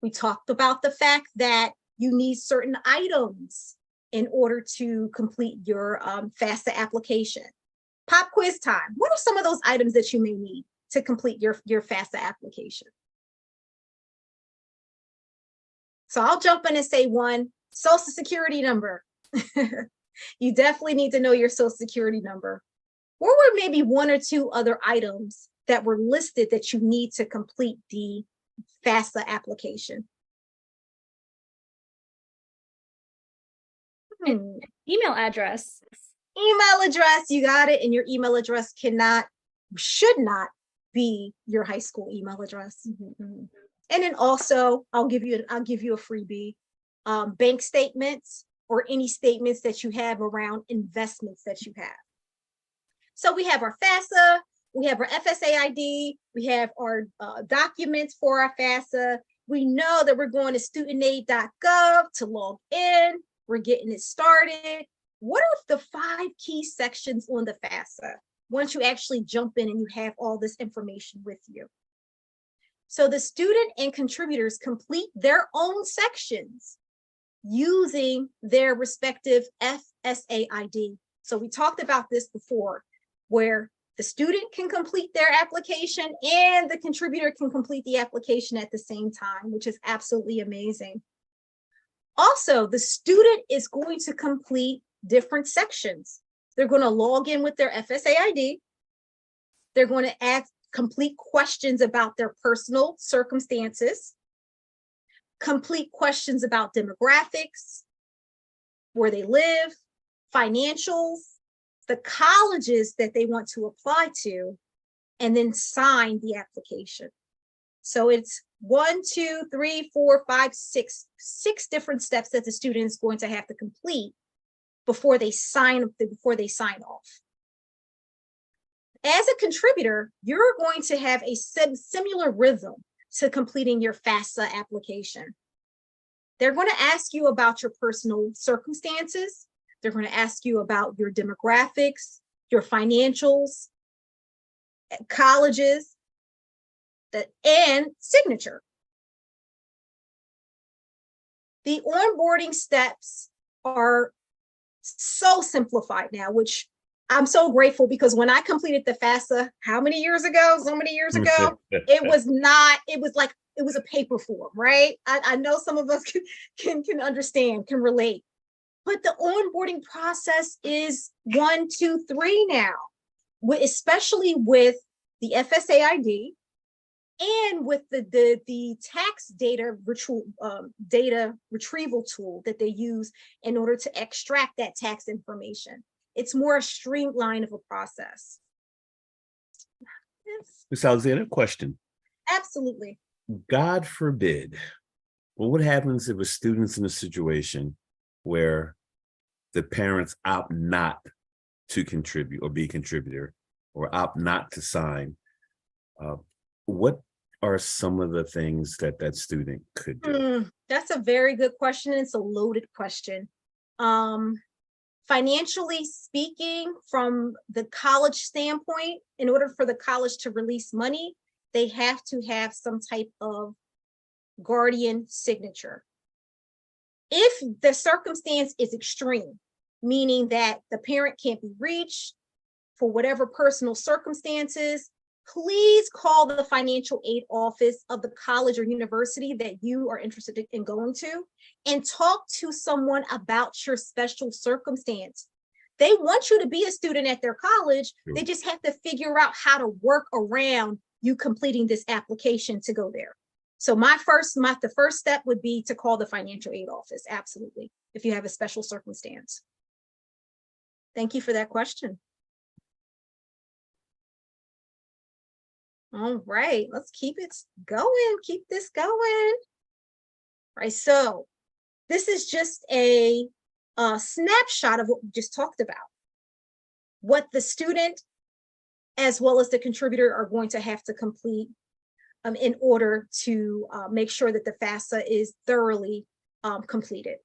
We talked about the fact that you need certain items in order to complete your FAFSA application. Pop quiz time. What are some of those items that you may need to complete your FAFSA application? So I'll jump in and say one, Social Security number. You definitely need to know your Social Security number. Or were maybe one or two other items that were listed that you need to complete the FAFSA application? Email address. Email address, you got it. And your email address should not be your high school email address. Mm-hmm. And then also, I'll give you a freebie. Bank statements or any statements that you have around investments that you have. So we have our FAFSA, we have our FSA ID, we have our documents for our FAFSA. We know that we're going to studentaid.gov to log in. We're getting it started. What are the 5 key sections on the FAFSA once you actually jump in and you have all this information with you? So the student and contributors complete their own sections using their respective FSA ID. So we talked about this before, where the student can complete their application and the contributor can complete the application at the same time, which is absolutely amazing. Also, the student is going to complete different sections. They're going to log in with their FSA ID. They're going to complete questions about their personal circumstances, complete questions about demographics, where they live, financials, the colleges that they want to apply to, and then sign the application. So it's 1, 2, 3, 4, 5, 6 different steps that the student is going to have to complete before they sign off. As a contributor, you're going to have a similar rhythm to completing your FAFSA application. They're going to ask you about your personal circumstances. They're going to ask you about your demographics, your financials, colleges, and signature. The onboarding steps are so simplified now, which I'm so grateful, because when I completed the FAFSA, how many years ago? So many years ago, it was a paper form, right? I know some of us can understand, can relate. But the onboarding process is 1, 2, 3 now, especially with the FSA ID and with the tax data retrieval tool that they use in order to extract that tax information. It's more a streamline of a process. Ms. Alexander, question. Absolutely. God forbid, well, what happens if a student's in a situation where the parents opt not to contribute or be a contributor, or opt not to sign? What are some of the things that student could do? That's a very good question. It's a loaded question. Financially speaking, from the college standpoint, in order for the college to release money, they have to have some type of guardian signature. If the circumstance is extreme, meaning that the parent can't be reached for whatever personal circumstances, please call the financial aid office of the college or university that you are interested in going to and talk to someone about your special circumstance. They want you to be a student at their college. They just have to figure out how to work around you completing this application to go there. So the first step would be to call the financial aid office, absolutely, if you have a special circumstance. Thank you for that question. All right, let's keep it going. Keep this going. Right, so this is just a snapshot of what we just talked about. What the student as well as the contributor are going to have to complete in order to make sure that the FAFSA is thoroughly completed.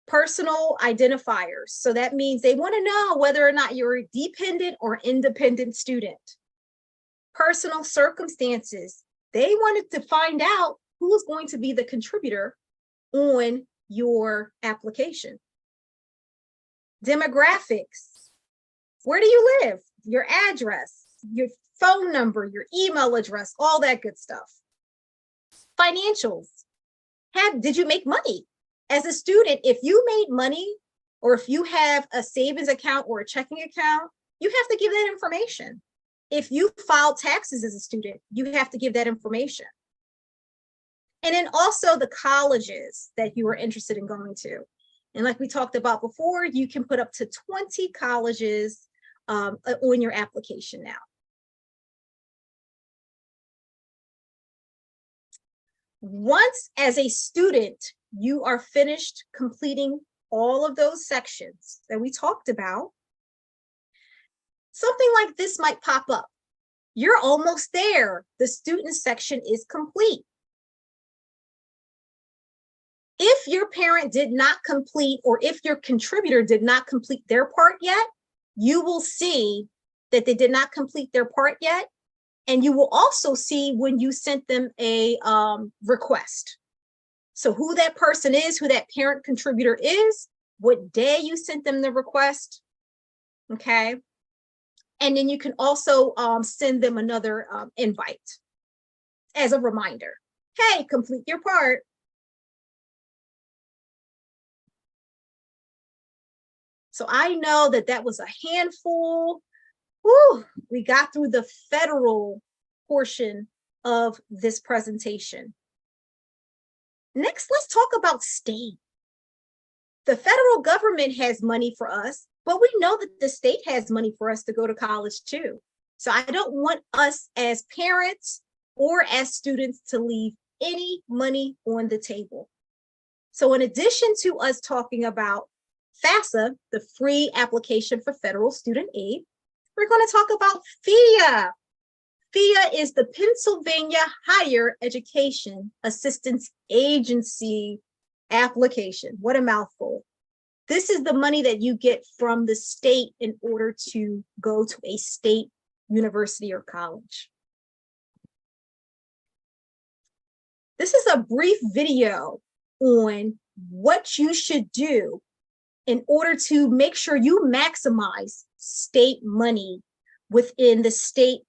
Personal identifiers. So that means they want to know whether or not you're a dependent or independent student. Personal circumstances. They wanted to find out who's going to be the contributor on your application. Demographics. Where do you live? Your address, your phone number, your email address, all that good stuff. Financials. Did you make money? As a student, if you made money, or if you have a savings account or a checking account, you have to give that information. If you filed taxes as a student, you have to give that information. And then also the colleges that you are interested in going to. And like we talked about before, you can put up to 20 colleges on your application now. Once as a student, you are finished completing all of those sections that we talked about, something like this might pop up. You're almost there. The student section is complete. If your parent did not complete, or if your contributor did not complete their part yet, you will see that they did not complete their part yet. And you will also see when you sent them a request. So who that person is, who that parent contributor is, what day you sent them the request, okay? And then you can also send them another invite as a reminder. Hey, complete your part. So I know that that was a handful. Whew, we got through the federal portion of this presentation. Next, let's talk about state. The federal government has money for us, but we know that the state has money for us to go to college too. So I don't want us as parents or as students to leave any money on the table. So in addition to us talking about FAFSA, the free application for federal student aid, we're going to talk about PHEAA. PHEAA is the Pennsylvania Higher Education Assistance Agency application. What a mouthful. This is the money that you get from the state in order to go to a state university or college. This is a brief video on what you should do in order to make sure you maximize state money within the state.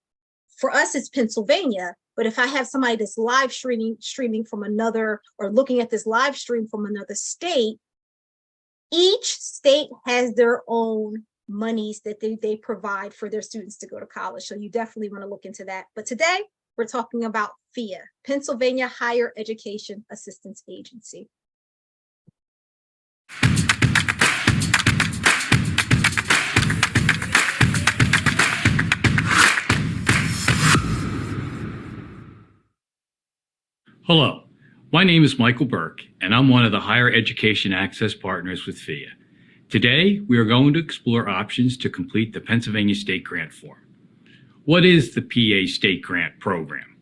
For us, it's Pennsylvania, but if I have somebody that's live streaming from another, or looking at this live stream from another state, each state has their own monies that they provide for their students to go to college. So you definitely want to look into that. But today we're talking about PHEAA, Pennsylvania Higher Education Assistance Agency. Hello, my name is Michael Burke, and I'm one of the Higher Education Access Partners with PHEAA. Today, we are going to explore options to complete the Pennsylvania State Grant Form. What is the PA State Grant Program?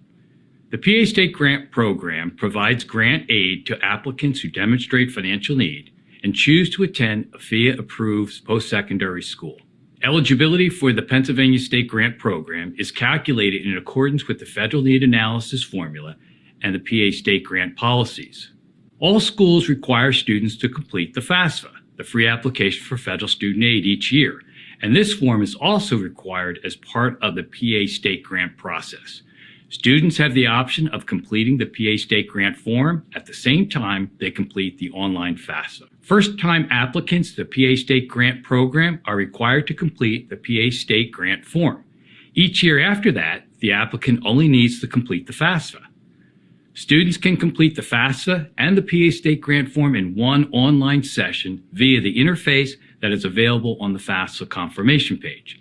The PA State Grant Program provides grant aid to applicants who demonstrate financial need and choose to attend a PHEAA-approved post-secondary school. Eligibility for the Pennsylvania State Grant Program is calculated in accordance with the Federal Need Analysis Formula and the PA State Grant policies. All schools require students to complete the FAFSA, the free application for federal student aid, each year, and this form is also required as part of the PA State Grant process. Students have the option of completing the PA State Grant form at the same time they complete the online FAFSA. First-time applicants to the PA State Grant Program are required to complete the PA State Grant form. Each year after that, the applicant only needs to complete the FAFSA. Students can complete the FAFSA and the PA State Grant form in one online session via the interface that is available on the FAFSA confirmation page.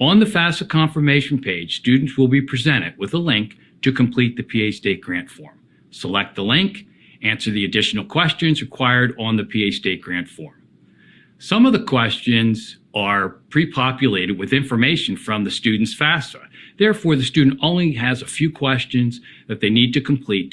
On the FAFSA confirmation page, students will be presented with a link to complete the PA State Grant form. Select the link, answer the additional questions required on the PA State Grant form. Some of the questions are pre-populated with information from the student's FAFSA. Therefore, the student only has a few questions that they need to complete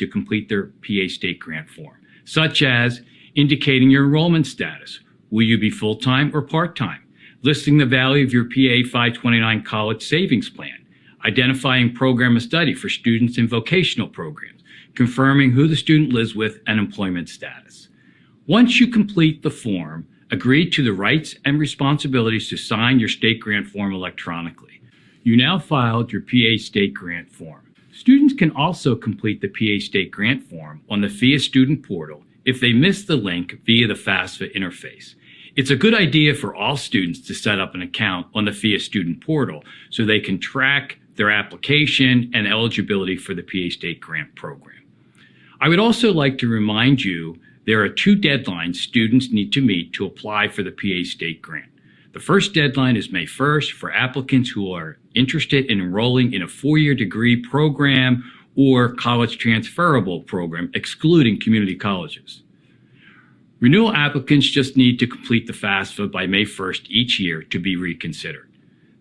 their PA State Grant form, such as, indicating your enrollment status. Will you be full-time or part-time? Listing the value of your PA 529 college savings plan, identifying program of study for students in vocational programs, confirming who the student lives with and employment status. Once you complete the form, agree to the rights and responsibilities to sign your state grant form electronically. You now filed your PA state grant form. Students can also complete the PA state grant form on the FEA student portal if they miss the link via the FAFSA interface. It's a good idea for all students to set up an account on the FEA student portal so they can track their application and eligibility for the PA state grant program. I would also like to remind you there are 2 deadlines students need to meet to apply for the PA state grant. The first deadline is May 1st for applicants who are interested in enrolling in a 4-year degree program or college transferable program, excluding community colleges. Renewal applicants just need to complete the FAFSA by May 1st each year to be reconsidered.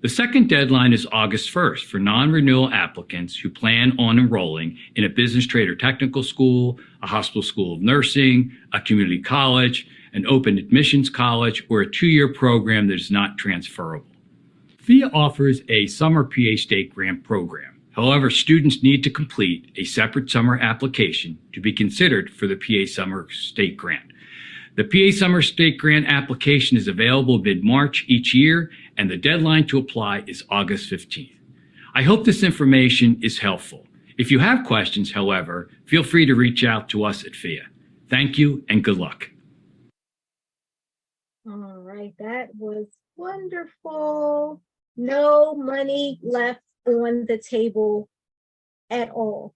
The second deadline is August 1st for non-renewal applicants who plan on enrolling in a business, trade, or technical school, a hospital school of nursing, a community college, an open admissions college, or a 2-year program that is not transferable. FEAA offers a summer PA state grant program. However, students need to complete a separate summer application to be considered for the PA summer state grant. The PA Summer State Grant application is available mid-March each year, and the deadline to apply is August 15th. I hope this information is helpful. If you have questions, however, feel free to reach out to us at FEAA. Thank you and good luck. All right, that was wonderful. No money left on the table at all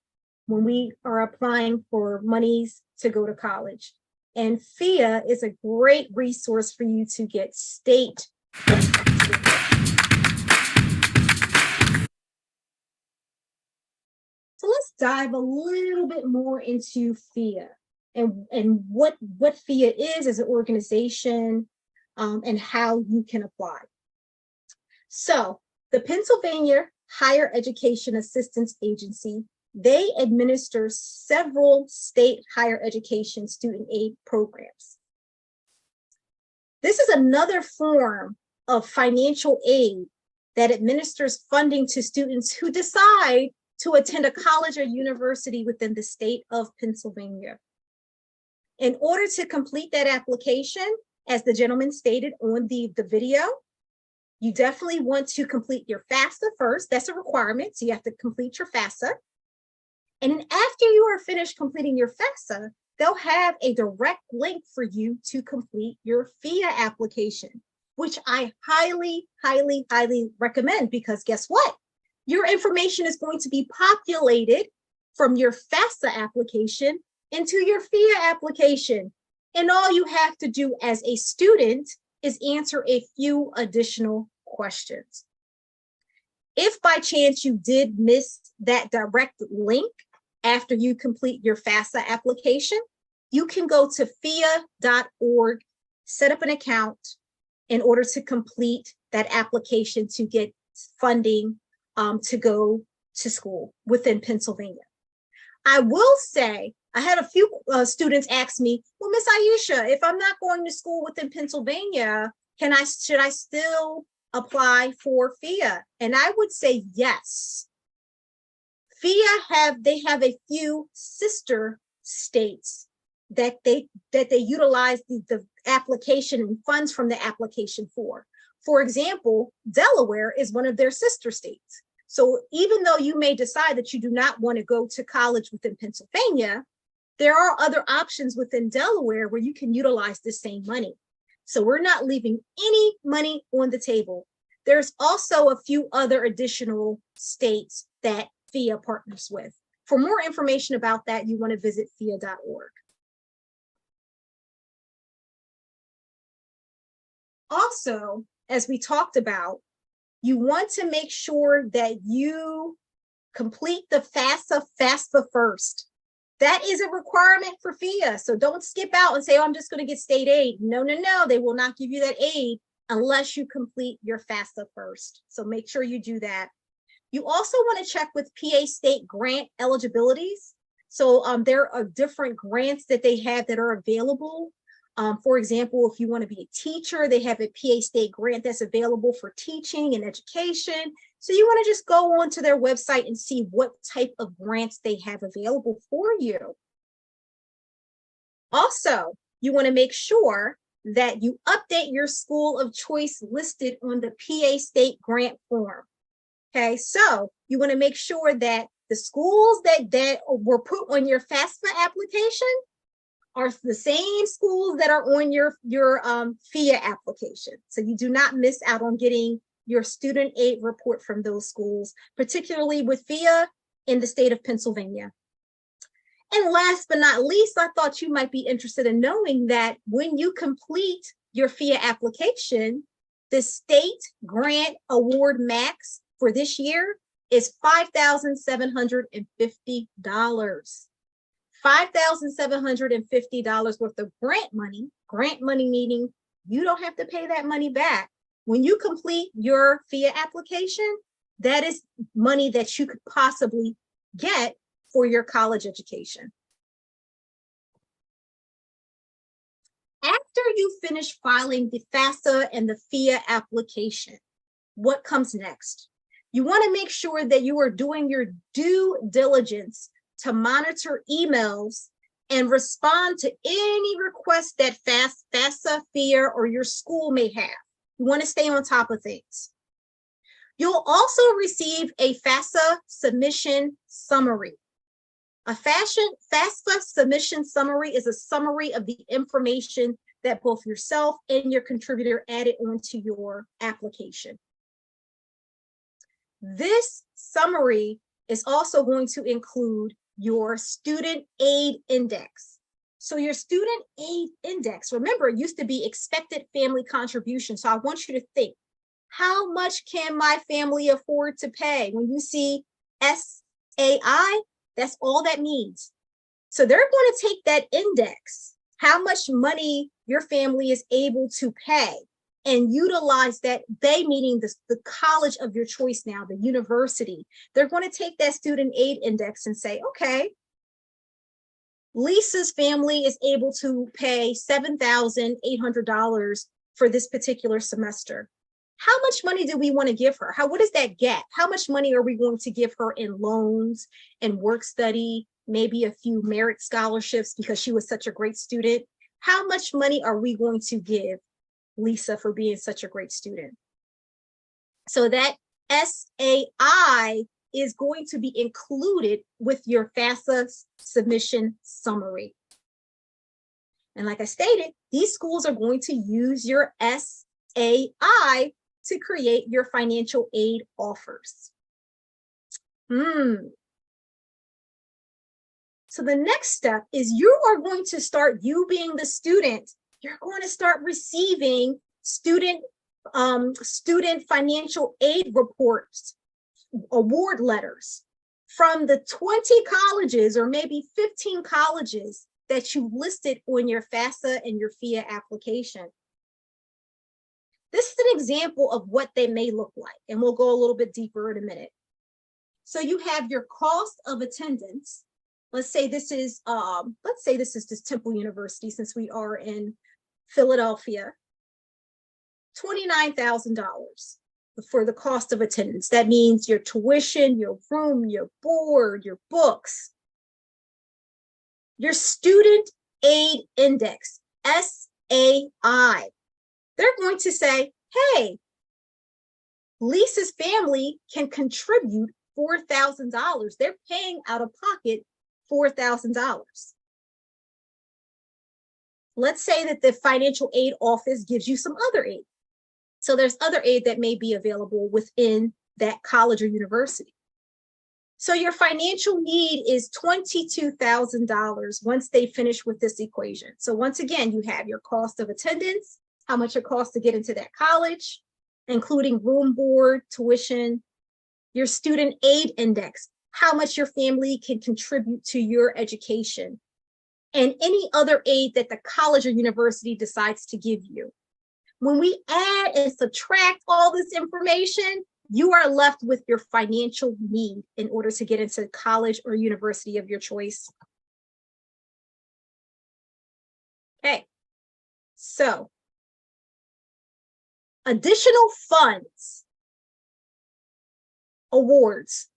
when we are applying for monies to go to college. And FEAA is a great resource for you to get state. So let's dive a little bit more into FEAA and what FEAA is as an organization and how you can apply. So the Pennsylvania Higher Education Assistance Agency, they administer several state higher education student aid programs. This is another form of financial aid that administers funding to students who decide to attend a college or university within the state of Pennsylvania. In order to complete that application, as the gentleman stated on the video, you definitely want to complete your FAFSA first. That's a requirement, so you have to complete your FAFSA. And then after you are finished completing your FAFSA, they'll have a direct link for you to complete your FEAA application, which I highly, highly, highly recommend, because guess what? Your information is going to be populated from your FAFSA application into your FEAA application. And all you have to do as a student is answer a few additional questions. If by chance you did miss that direct link after you complete your FAFSA application, you can go to FEAA.org, set up an account in order to complete that application to get funding to go to school within Pennsylvania. I will say, I had a few students ask me, well, Miss Aisha, if I'm not going to school within Pennsylvania, should I still apply for FEAA? And I would say yes. FEAA they have a few sister states that they utilize the application and funds from the application for. For example, Delaware is one of their sister states. So even though you may decide that you do not want to go to college within Pennsylvania, there are other options within Delaware where you can utilize the same money. So we're not leaving any money on the table. There's also a few other additional states that FEAA partners with. For more information about that, you want to visit FEAA.org. Also, as we talked about, you want to make sure that you complete the FAFSA first. That is a requirement for FEAA. So don't skip out and say, oh, I'm just going to get state aid. No, no, no. They will not give you that aid unless you complete your FAFSA first. So make sure you do that. You also want to check with PA state grant eligibilities. So there are different grants that they have that are available For example, if you want to be a teacher, they have a PA state grant that's available for teaching and education. So you want to just go onto their website and see what type of grants they have available for you. Also, you want to make sure that you update your school of choice listed on the PA state grant form. Okay, so you want to make sure that the schools that were put on your FAFSA application are the same schools that are on your FEA application. So you do not miss out on getting your student aid report from those schools, particularly with FEA in the state of Pennsylvania. And last but not least, I thought you might be interested in knowing that when you complete your FEA application, the state grant award max for this year is $5,750. $5,750 worth of grant money meaning you don't have to pay that money back. When you complete your FEA application, that is money that you could possibly get for your college education. After you finish filing the FAFSA and the FEA application, what comes next? You want to make sure that you are doing your due diligence to monitor emails and respond to any requests that FAFSA, FEA, or your school may have. You want to stay on top of things. You'll also receive a FAFSA submission summary. A FAFSA submission summary is a summary of the information that both yourself and your contributor added onto your application. This summary is also going to include your student aid index. So your student aid index, remember, it used to be expected family contribution. So I want you to think, how much can my family afford to pay? When you see SAI, that's all that means. So they're going to take that index, how much money your family is able to pay, and utilize that, they meaning the college of your choice now, the university. They're going to take that student aid index and say, okay, Lisa's family is able to pay $7,800 for this particular semester. How much money do we want to give her? What is that gap? How much money are we going to give her in loans and work study, maybe a few merit scholarships because she was such a great student? How much money are we going to give Lisa for being such a great student? So that SAI is going to be included with your FAFSA submission summary. And like I stated, these schools are going to use your SAI to create your financial aid offers. So the next step is you are going to start, you being the student, you're going to start receiving student financial aid reports, award letters from the 20 colleges or maybe 15 colleges that you listed on your FAFSA and your FEA application. This is an example of what they may look like, and we'll go a little bit deeper in a minute. So you have your cost of attendance. Let's say this is this Temple University, since we are in Philadelphia, $29,000 for the cost of attendance. That means your tuition, your room, your board, your books. Your student aid index, SAI. They're going to say, hey, Lisa's family can contribute $4,000. They're paying out of pocket $4,000. Let's say that the financial aid office gives you some other aid. So there's other aid that may be available within that college or university. So your financial need is $22,000 once they finish with this equation. So once again, you have your cost of attendance, how much it costs to get into that college, including room, board, tuition, your student aid index, how much your family can contribute to your education, and any other aid that the college or university decides to give you. When we add and subtract all this information, you are left with your financial need in order to get into college or university of your choice. Okay, So additional funds, awards.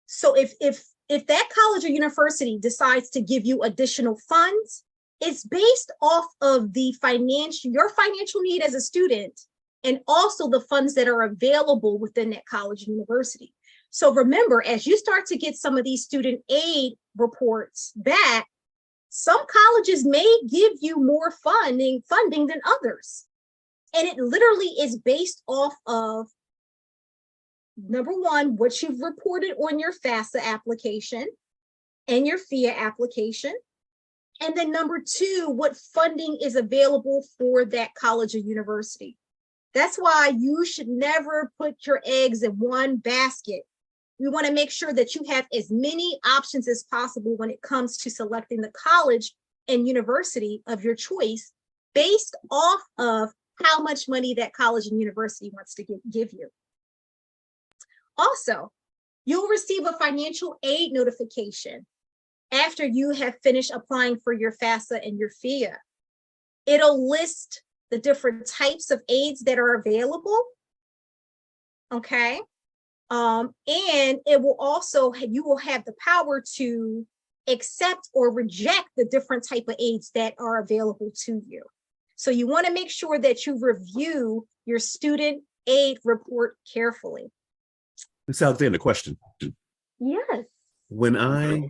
So if that college or university decides to give you additional funds, it's based off of the your financial need as a student, and also the funds that are available within that college and university. So remember, as you start to get some of these student aid reports back, some colleges may give you more funding than others. And it literally is based off of, number one, what you've reported on your FAFSA application and your PHEAA application. And then number two, what funding is available for that college or university. That's why you should never put your eggs in one basket. We want to make sure that you have as many options as possible when it comes to selecting the college and university of your choice based off of how much money that college and university wants to give you. Also, you'll receive a financial aid notification after you have finished applying for your FAFSA and your PHEAA. It'll list the different types of aids that are available, okay? And it will also, you will have the power to accept or reject the different type of aids that are available to you. So you want to make sure that you review your student aid report carefully. Ms. Alexander, question. Yes. When I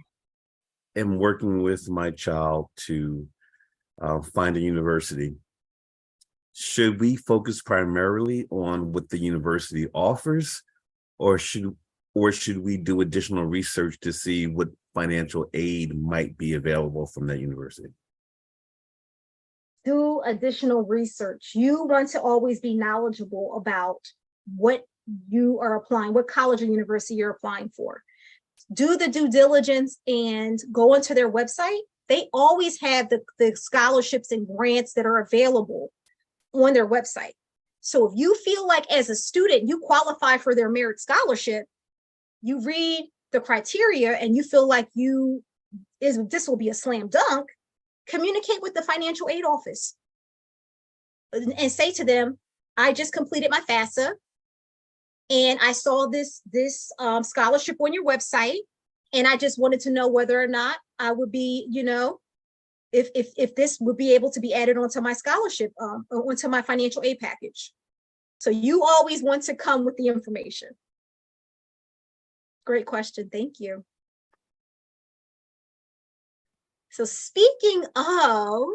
am working with my child to find a university, should we focus primarily on what the university offers, or should we do additional research to see what financial aid might be available from that university? Do additional research. You want to always be knowledgeable about what you are applying, what college or university you're applying for. Do the due diligence and go onto their website. They always have the scholarships and grants that are available on their website. So if you feel like as a student you qualify for their merit scholarship, you read the criteria and you feel like this will be a slam dunk, communicate with the financial aid office and say to them, I just completed my FAFSA and I saw this scholarship on your website, and I just wanted to know whether or not I would be, if this would be able to be added onto my scholarship, onto my financial aid package. So you always want to come with the information. Great question, thank you. So speaking of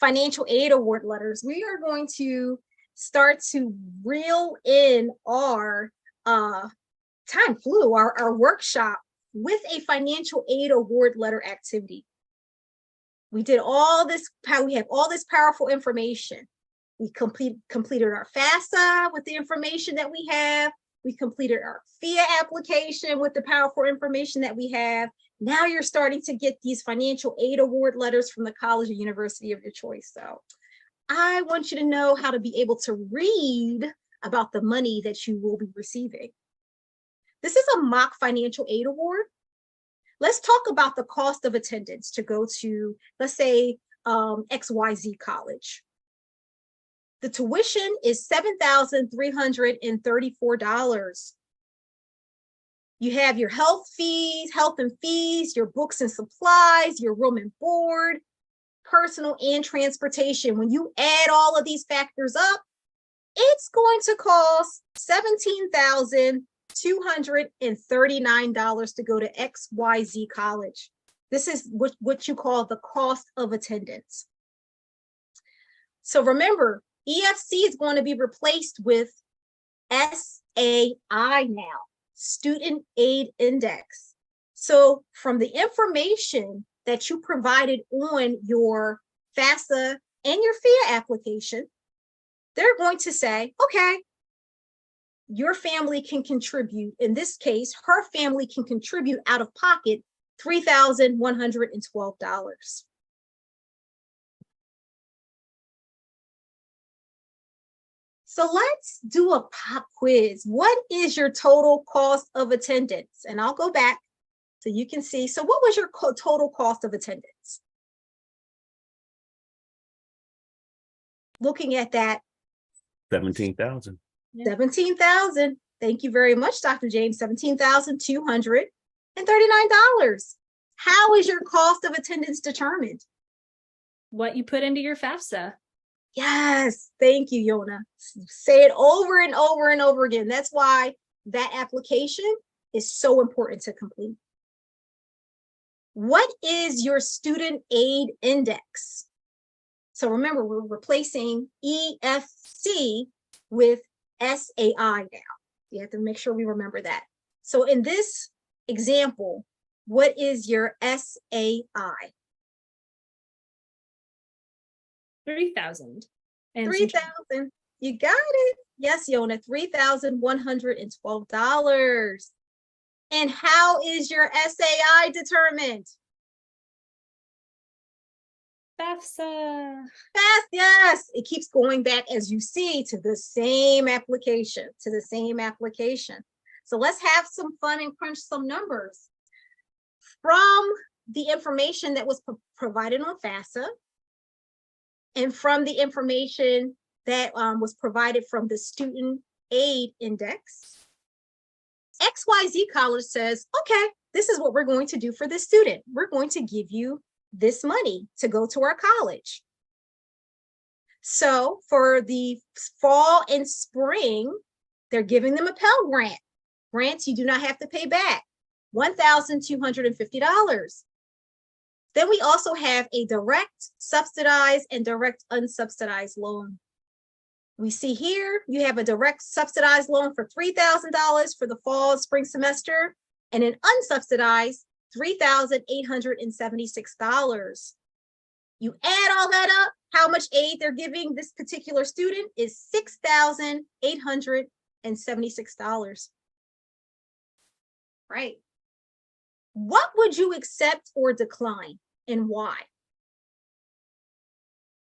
financial aid award letters, we are going to start to reel in our time flew, our workshop with a financial aid award letter activity. We did all this, we have all this powerful information. We completed our FAFSA with the information that we have. We completed our PHEAA application with the powerful information that we have. Now you're starting to get these financial aid award letters from the college or university of your choice. So I want you to know how to be able to read about the money that you will be receiving. This is a mock financial aid award. Let's talk about the cost of attendance to go to, let's say, XYZ college. The tuition is $7,334. You have your health and fees, your books and supplies, your room and board, personal and transportation. When you add all of these factors up, it's going to cost $17,239 to go to XYZ college. This is what you call the cost of attendance. So remember, EFC is going to be replaced with SAI now, Student Aid Index. So from the information that you provided on your FAFSA and your PHEAA application, they're going to say, okay, your family can contribute. In this case, her family can contribute out of pocket $3,112. So let's do a pop quiz. What is your total cost of attendance? And I'll go back so you can see. So what was your total cost of attendance? looking at that 17,000. 17,000. Thank you very much, Dr. James. $17,239. How is your cost of attendance determined? What you put into your FAFSA. Yes, thank you, Yona. Say it over and over and over again. That's why that application is so important to complete. What is your student aid index? So remember, we're replacing EFC with SAI now. You have to make sure we remember that. So in this example, what is your SAI? 3,000. 3,000. You got it. Yes, Yona, $3,112. And how is your SAI determined? FAFSA. Fast, yes. It keeps going back, as you see, to the same application, So let's have some fun and crunch some numbers. From the information that was provided on FAFSA, and from the information that was provided from the student aid index, XYZ College says, okay, this is what we're going to do for this student. We're going to give you this money to go to our college. So for the fall and spring, they're giving them a Pell Grant. Grants you do not have to pay back, $1,250. Then we also have a direct subsidized and direct unsubsidized loan. We see here, you have a direct subsidized loan for $3,000 for the fall and spring semester, and an unsubsidized $3,876. You add all that up, how much aid they're giving this particular student is $6,876. Right. What would you accept or decline, and why?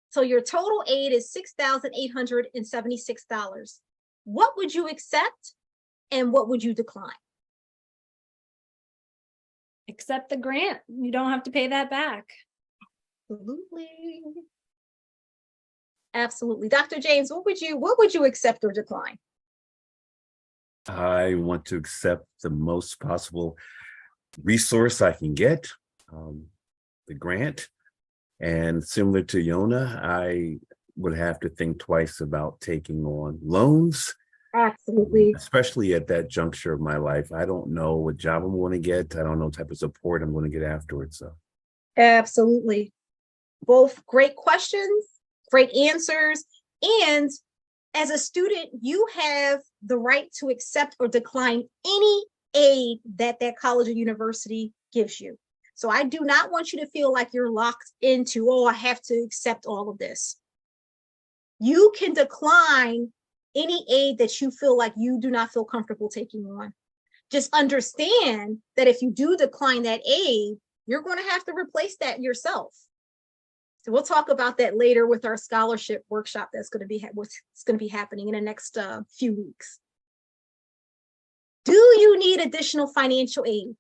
So your total aid is $6,876. What would you accept and what would you decline? Accept the grant. You don't have to pay that back. Absolutely. Absolutely. Dr. James, what would you accept or decline? I want to accept the most possible resource I can get, the grant. And similar to Yona, I would have to think twice about taking on loans. Absolutely. Especially at that juncture of my life. I don't know what job I'm going to get. I don't know what type of support I'm going to get afterwards. So. Absolutely. Both great questions, great answers. And as a student, you have the right to accept or decline any aid that college or university gives you. So I do not want you to feel like you're locked into, oh, I have to accept all of this. You can decline any aid that you feel like you do not feel comfortable taking on. Just understand that if you do decline that aid, you're going to have to replace that yourself. So we'll talk about that later with our scholarship workshop that's going to be happening in the next few weeks. Do you need additional financial aid?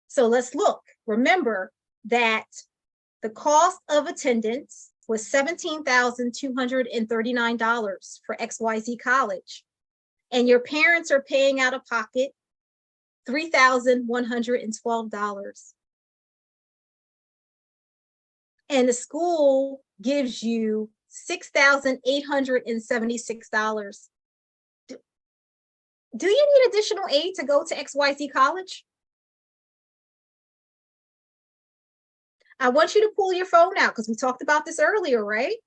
So let's look. Remember that the cost of attendance was $17,239 for XYZ College, and your parents are paying out of pocket $3,112. And the school gives you $6,876. Do you need additional aid to go to XYZ College? I want you to pull your phone out because we talked about this earlier, right?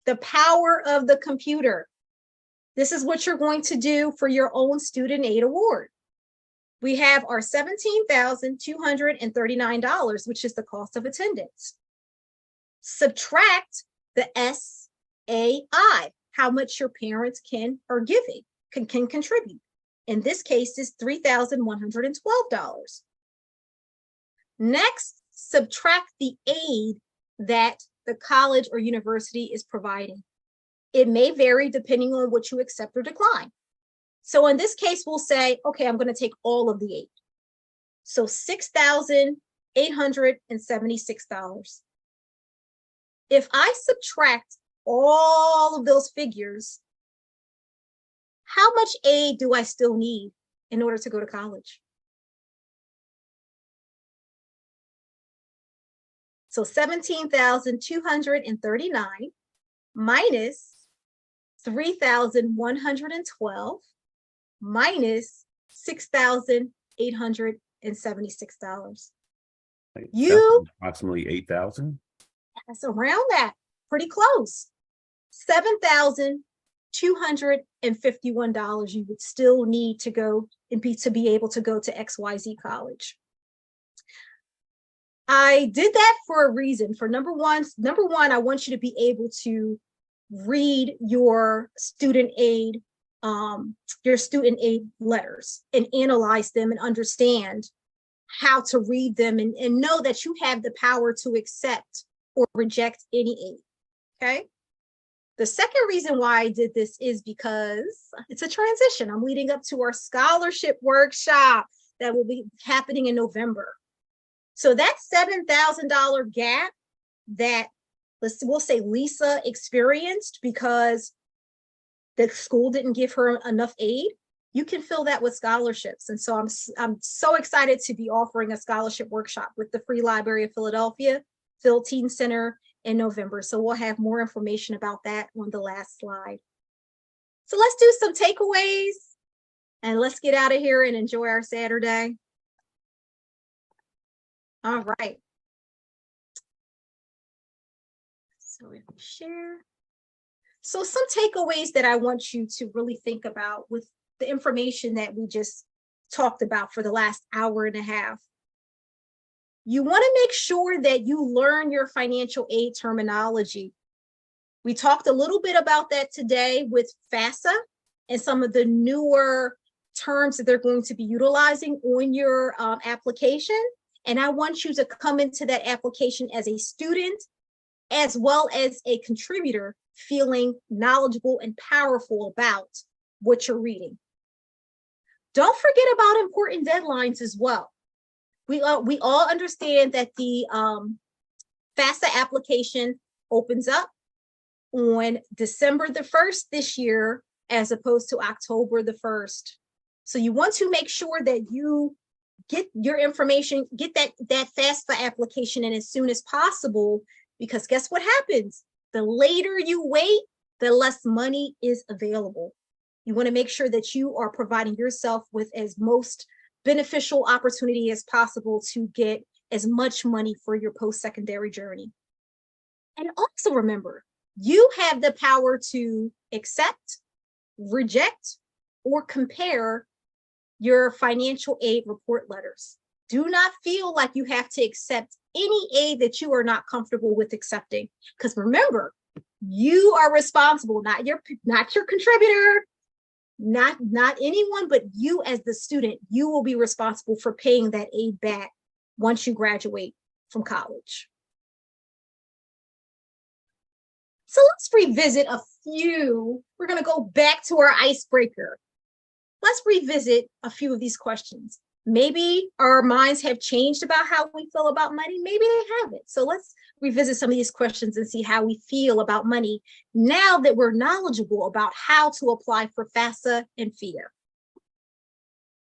The power of the computer. This is what you're going to do for your own student aid award. We have our $17,239, which is the cost of attendance. Subtract the SAI, how much your parents can contribute. In this case, is $3,112. Next, subtract the aid that the college or university is providing. It may vary depending on what you accept or decline. So in this case, we'll say, okay, I'm going to take all of the aid. So $6,876. if I subtract all of those figures, how much aid do I still need in order to go to college? So 17,239 minus 3,112 minus $6,876. You approximately 8,000. That's around that, pretty close. $7,251 you would still need to go and be able to go to XYZ college. I did that for a reason. For number one, I want you to be able to read your student aid letters and analyze them and understand how to read them and know that you have the power to accept or reject any aid. Okay. The second reason why I did this is because it's a transition. I'm leading up to our scholarship workshop that will be happening in November. So that $7,000 gap that we'll say Lisa experienced because the school didn't give her enough aid, you can fill that with scholarships. And so I'm so excited to be offering a scholarship workshop with the Free Library of Philadelphia, Field Teen Center in November. So we'll have more information about that on the last slide. So let's do some takeaways and let's get out of here and enjoy our Saturday. All right. So if we share. So some takeaways that I want you to really think about with the information that we just talked about for the last hour and a half. You want to make sure that you learn your financial aid terminology. We talked a little bit about that today with FAFSA and some of the newer terms that they're going to be utilizing on your application. And I want you to come into that application as a student, as well as a contributor, feeling knowledgeable and powerful about what you're reading. Don't forget about important deadlines as well. We all understand that the FAFSA application opens up on December the 1st this year, as opposed to October the 1st. So you want to make sure that you get your information, get that FAFSA application in as soon as possible, because guess what happens? The later you wait, the less money is available. You want to make sure that you are providing yourself with as most beneficial opportunity as possible to get as much money for your post-secondary journey. And also remember, you have the power to accept, reject, or compare your financial aid report letters. Do not feel like you have to accept any aid that you are not comfortable with accepting. Because remember, you are responsible, not your contributor, not anyone, but you as the student. You will be responsible for paying that aid back once you graduate from college. So let's revisit a few. We're going to go back to our icebreaker. Let's revisit a few of these questions. Maybe our minds have changed about how we feel about money. Maybe they haven't. So let's revisit some of these questions and see how we feel about money now that we're knowledgeable about how to apply for FAFSA and FAFSA.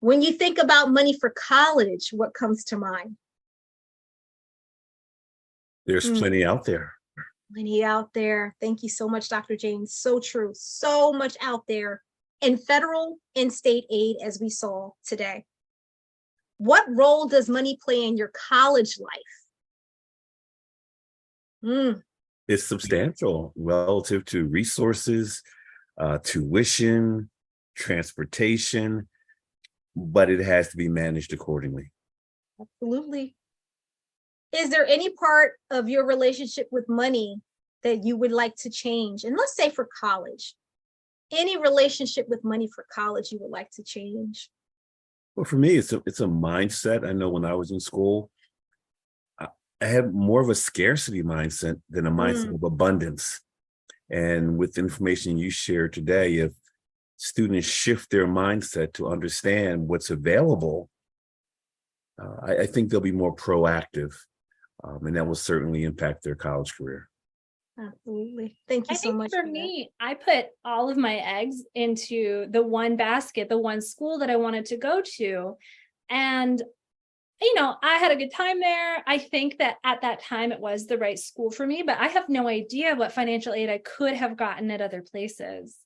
When you think about money for college, what comes to mind? There's plenty out there. Plenty out there. Thank you so much, Dr. James. So true. So much out there in federal and state aid, as we saw today. What role does money play in your college life? It's substantial relative to resources, tuition, transportation, but it has to be managed accordingly. Absolutely. Is there any part of your relationship with money that you would like to change? And let's say for college, any relationship with money for college you would like to change? Well, for me, it's a mindset. I know when I was in school, I had more of a scarcity mindset than a mindset of abundance. And with the information you shared today, if students shift their mindset to understand what's available, I think they'll be more proactive, and that will certainly impact their college career. Absolutely. Thank you I so think much for for that. me, I put all of my eggs into the one basket, the one school that I wanted to go to. And, I had a good time there. I think that at that time it was the right school for me, but I have no idea what financial aid I could have gotten at other places.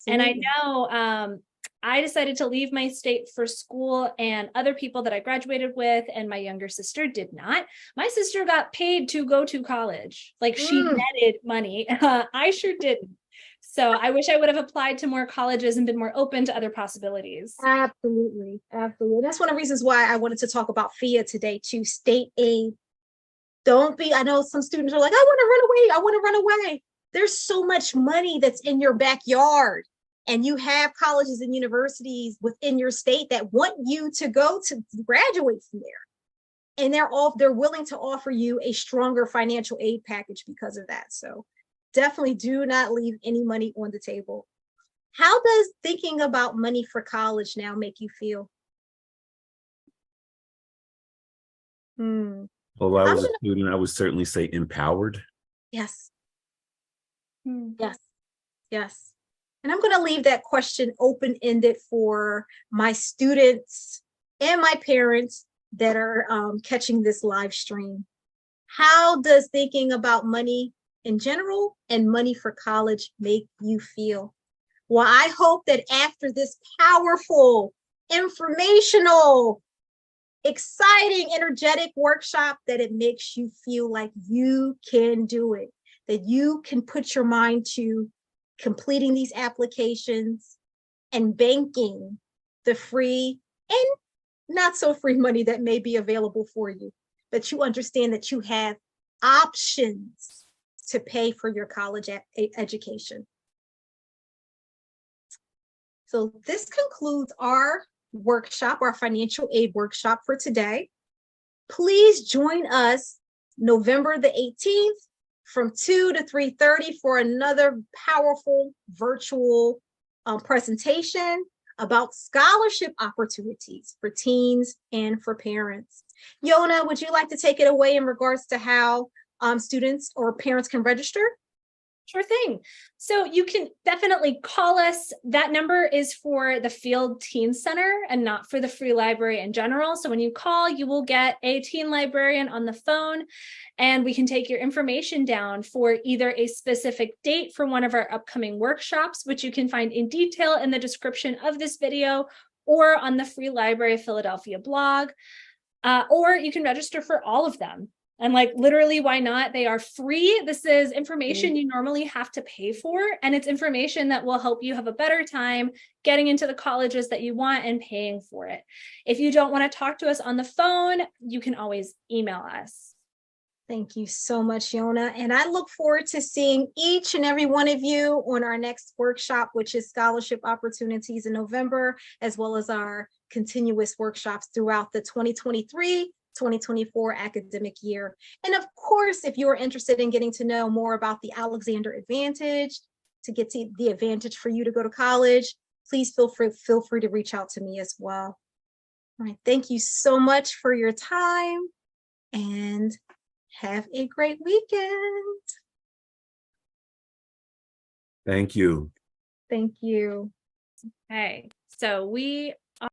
And I Absolutely. know I decided to leave my state for school, and other people that I graduated with and my younger sister did not. My sister got paid to go to college. Like she netted money. I sure didn't. So I wish I would have applied to more colleges and been more open to other possibilities. Absolutely. Absolutely. That's one of the reasons why I wanted to talk about FEA today too. State aid. I know some students are like, I want to run away. I want to run away. There's so much money that's in your backyard. And you have colleges and universities within your state that want you to go to graduate from there. And they're willing to offer you a stronger financial aid package because of that. So definitely do not leave any money on the table. How does thinking about money for college now make you feel? Well, if I I'm was a gonna, student, I would certainly say empowered. yes, Hmm. yes, yes. And I'm going to leave that question open-ended for my students and my parents that are catching this live stream. How does thinking about money in general and money for college make you feel? Well, I hope that after this powerful, informational, exciting, energetic workshop, that it makes you feel like you can do it, that you can put your mind to completing these applications and banking the free and not so free money that may be available for you, that you understand that you have options to pay for your college education. So this concludes our workshop, our financial aid workshop for today. Please join us November the 18th from 2 to 3:30 for another powerful virtual presentation about scholarship opportunities for teens and for parents. Yona, would you like to take it away in regards to how students or parents can register? Sure thing. So you can definitely call us. That number is for the Field Teen Center and not for the free library in general. So when you call, you will get a teen librarian on the phone, and we can take your information down for either a specific date for one of our upcoming workshops, which you can find in detail in the description of this video or on the Free Library of Philadelphia blog, or you can register for all of them. And literally, why not? They are free. This is information you normally have to pay for, and it's information that will help you have a better time getting into the colleges that you want and paying for it. If you don't want to talk to us on the phone, you can always email us. Thank you so much, Yona. And I look forward to seeing each and every one of you on our next workshop, which is scholarship opportunities in November, as well as our continuous workshops throughout the 2023-2024 academic year. And of course, if you're interested in getting to know more about the Alexander Advantage, to get to the advantage for you to go to college, please feel free to reach out to me as well. All right, thank you so much for your time, and have a great weekend. Thank you. Thank you. Okay, so we